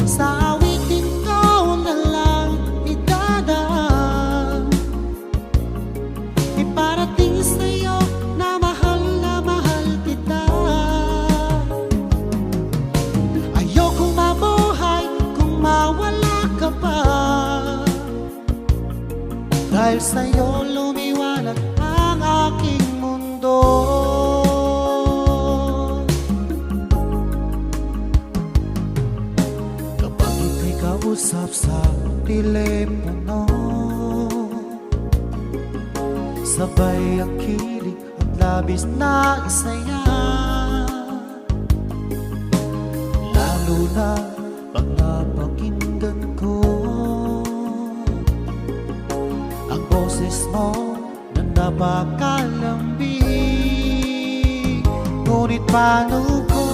Sa awitin ko na lang idadaan, iparating sa'yo na mahal kita. Ayokong mabuhay kung mawala ka pa, dahil sa'yo lumiwanag ang aking mundo. Kapag ika'y kausap sa telepono, sabay ang kilig at labis na saya. Lalo na pag napakinggan ko ang boses mo na napakalambing. Ngunit paano ko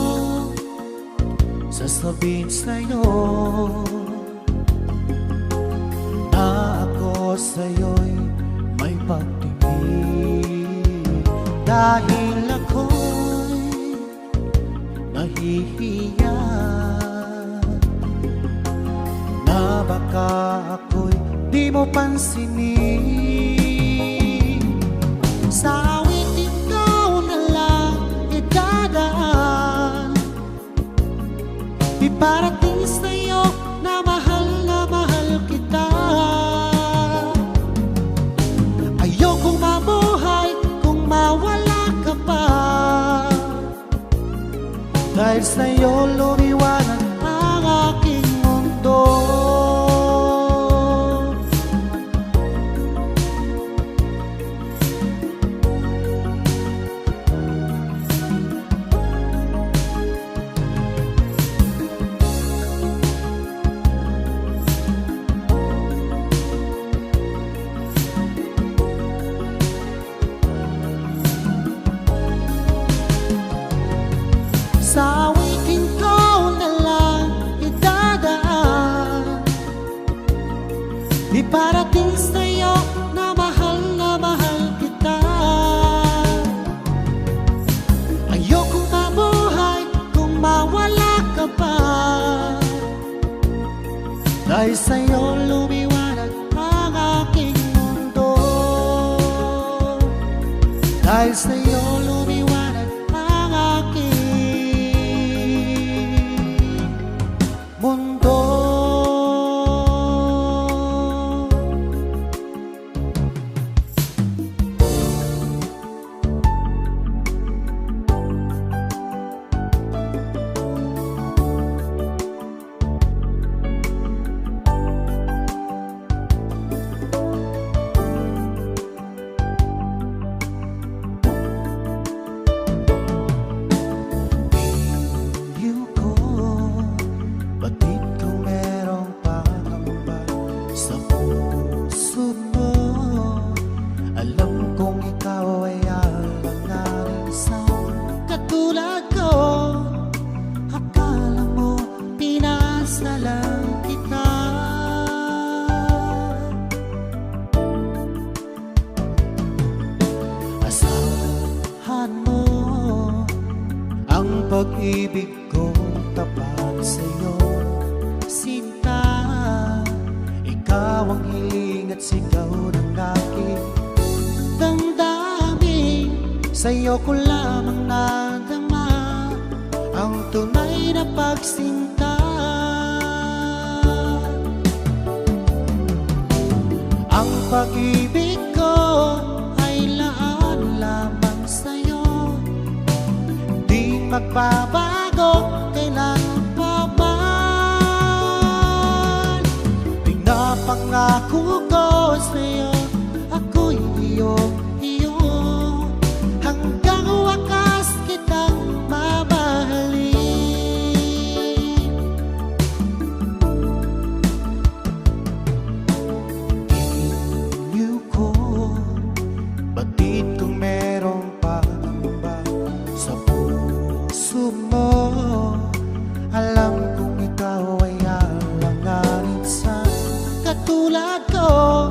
sasabihin sa'yo na ako sa'yo'y may pagtingin? Dahil ako'y nahihiya na baka ako'y di mo pansinin. Sa awitin ko na lang idadaan, iparating sa'yo na mahal kita. Ayokong mabuhay kung mawala ka pa, dahil sa'yo lumiwanag ang aking mundo. Sa awitin ko na lang idadaan, iparating sa'yo na mahal kita. Ayokong mabuhay kung mawala ka pa, dahil sa'yo lumiwanag ang aking mundo. Dahil sa'yo lumiwanag ang aking mundo. pag-ibig ko tapat sa'yo, sinta. Ikaw ang hiling at sigaw ng aking damdamin. Sa'yo ko lamang nadama ang tunay na pagsinta. Ang pag-ibig ko ay laan lamang sa'yo, di magbabago kailan pa man. Pinapangako ko sa'yo, ako'y iyo, hanggang wakas kitang mamahalin. Iniw ko, batid kung merong pangamba sa puso mo. Alam kong ikaw ay alanganin sa katulad ko.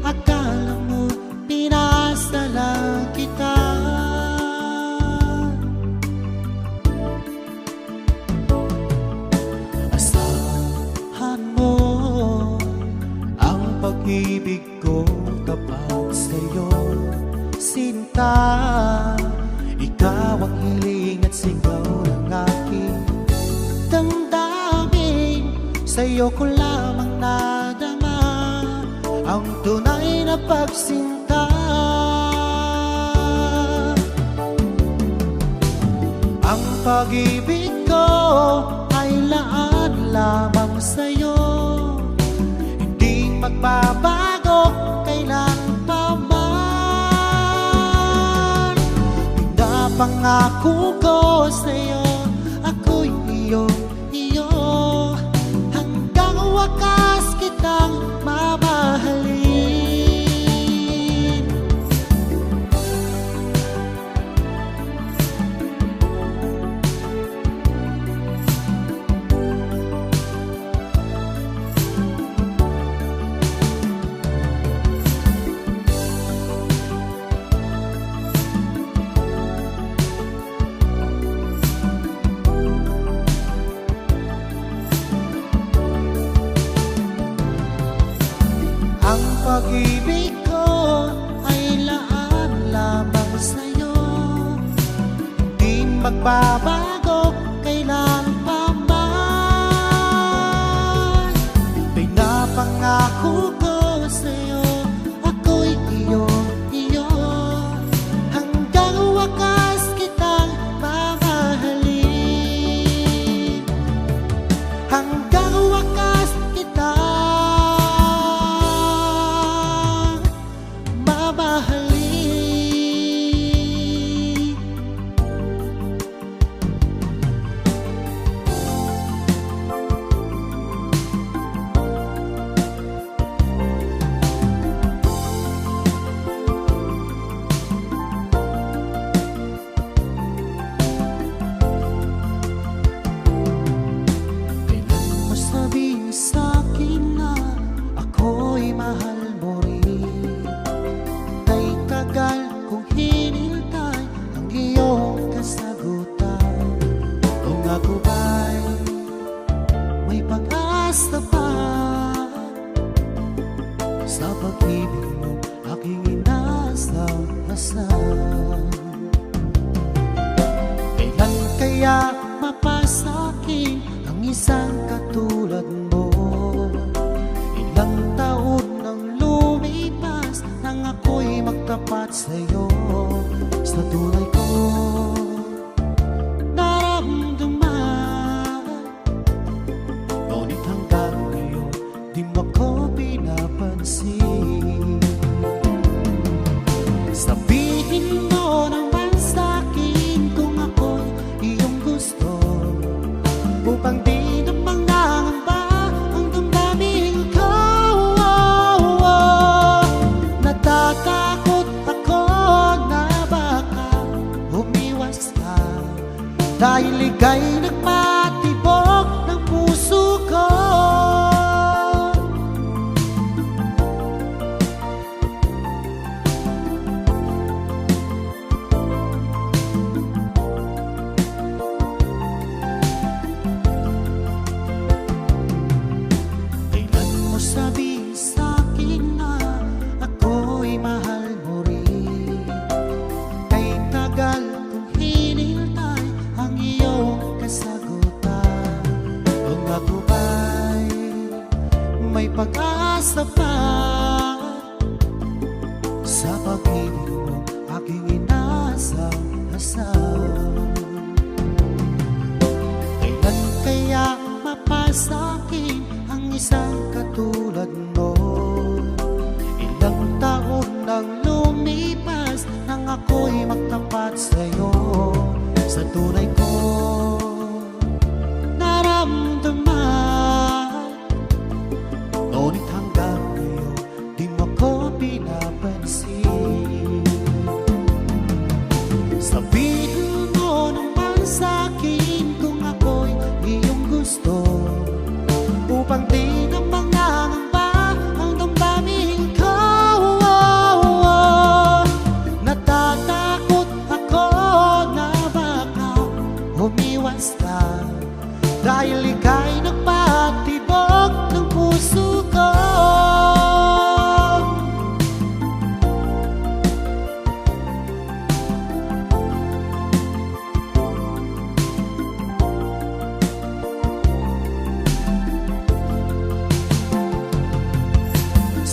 Akala mo pinasa lang kita. Asahan mo ang pag-ibig ko tapat sa'yo, sinta. Ikaw ang hiling at sigaw ng aking damdamin. Sa'yo ko lamang nadama ang tunay na pagsinta. Ang pag-ibig ko ay laan lamang sa'yo, hindi magbabago kailan pa man. Pinapangako ko sa'yo, ako'y iyo, hanggang wakas kitang mamahalin. Ang pag-ibig ko ay laan lamang sa'yo, di magbabago kailan pa man. Pinapangako ko sa'yo, ako'y iyo, hanggang wakas kitang mamahalin. Hanggang wakas kitang mamahalin. Kailan mo sabihin sa'kin na ako'y mahal mo rin? Kay tagal kong hinintay ang iyong kasagutan. Kung ako ba'y may pag-asa pa sa pag-ibig mo, aking inasam-asam. Kailan kaya mapasakin ang isang katulad mo? Ilang taon nang lumipas nang ako'y magtapat sa'yo, sa tunay ko naramdaman. Ngunit hanggang ngayon di mo ko pinapansin. Sabihin mo naman sa'kin kung ako'y iyong gusto, upang di namang nangamba ang damdamin ko. Natatakot ako na baka umiwas ka, dahil ika'y nagpatibok ng puso ko. sa pag-ibig mo aking inasal-asal. Kailan kaya mapasakin ang isang katulad mo? Ilang taon nang lumipas nang ako'y magtapat sa'yo. Sa tunay ko naramdaman, ngunit hanggang ngayon di mo ko pinapansin. Sabihin mo naman sa'kin kung ako'y iyong gusto, upang di na mangangamba ang damdamin ko. Natatakot ako na baka umiwas ka, dahil ika'y nagpatibok ng puso ko.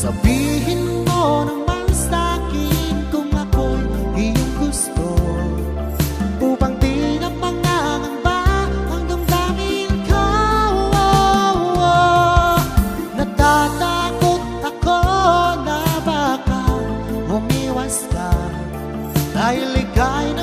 Sabihin mo naman sa'kin kung ako'y iyong gusto, upang di na mangangamba ang damdamin ko. Natatakot ako na baka umiwas ka, dahil ika'y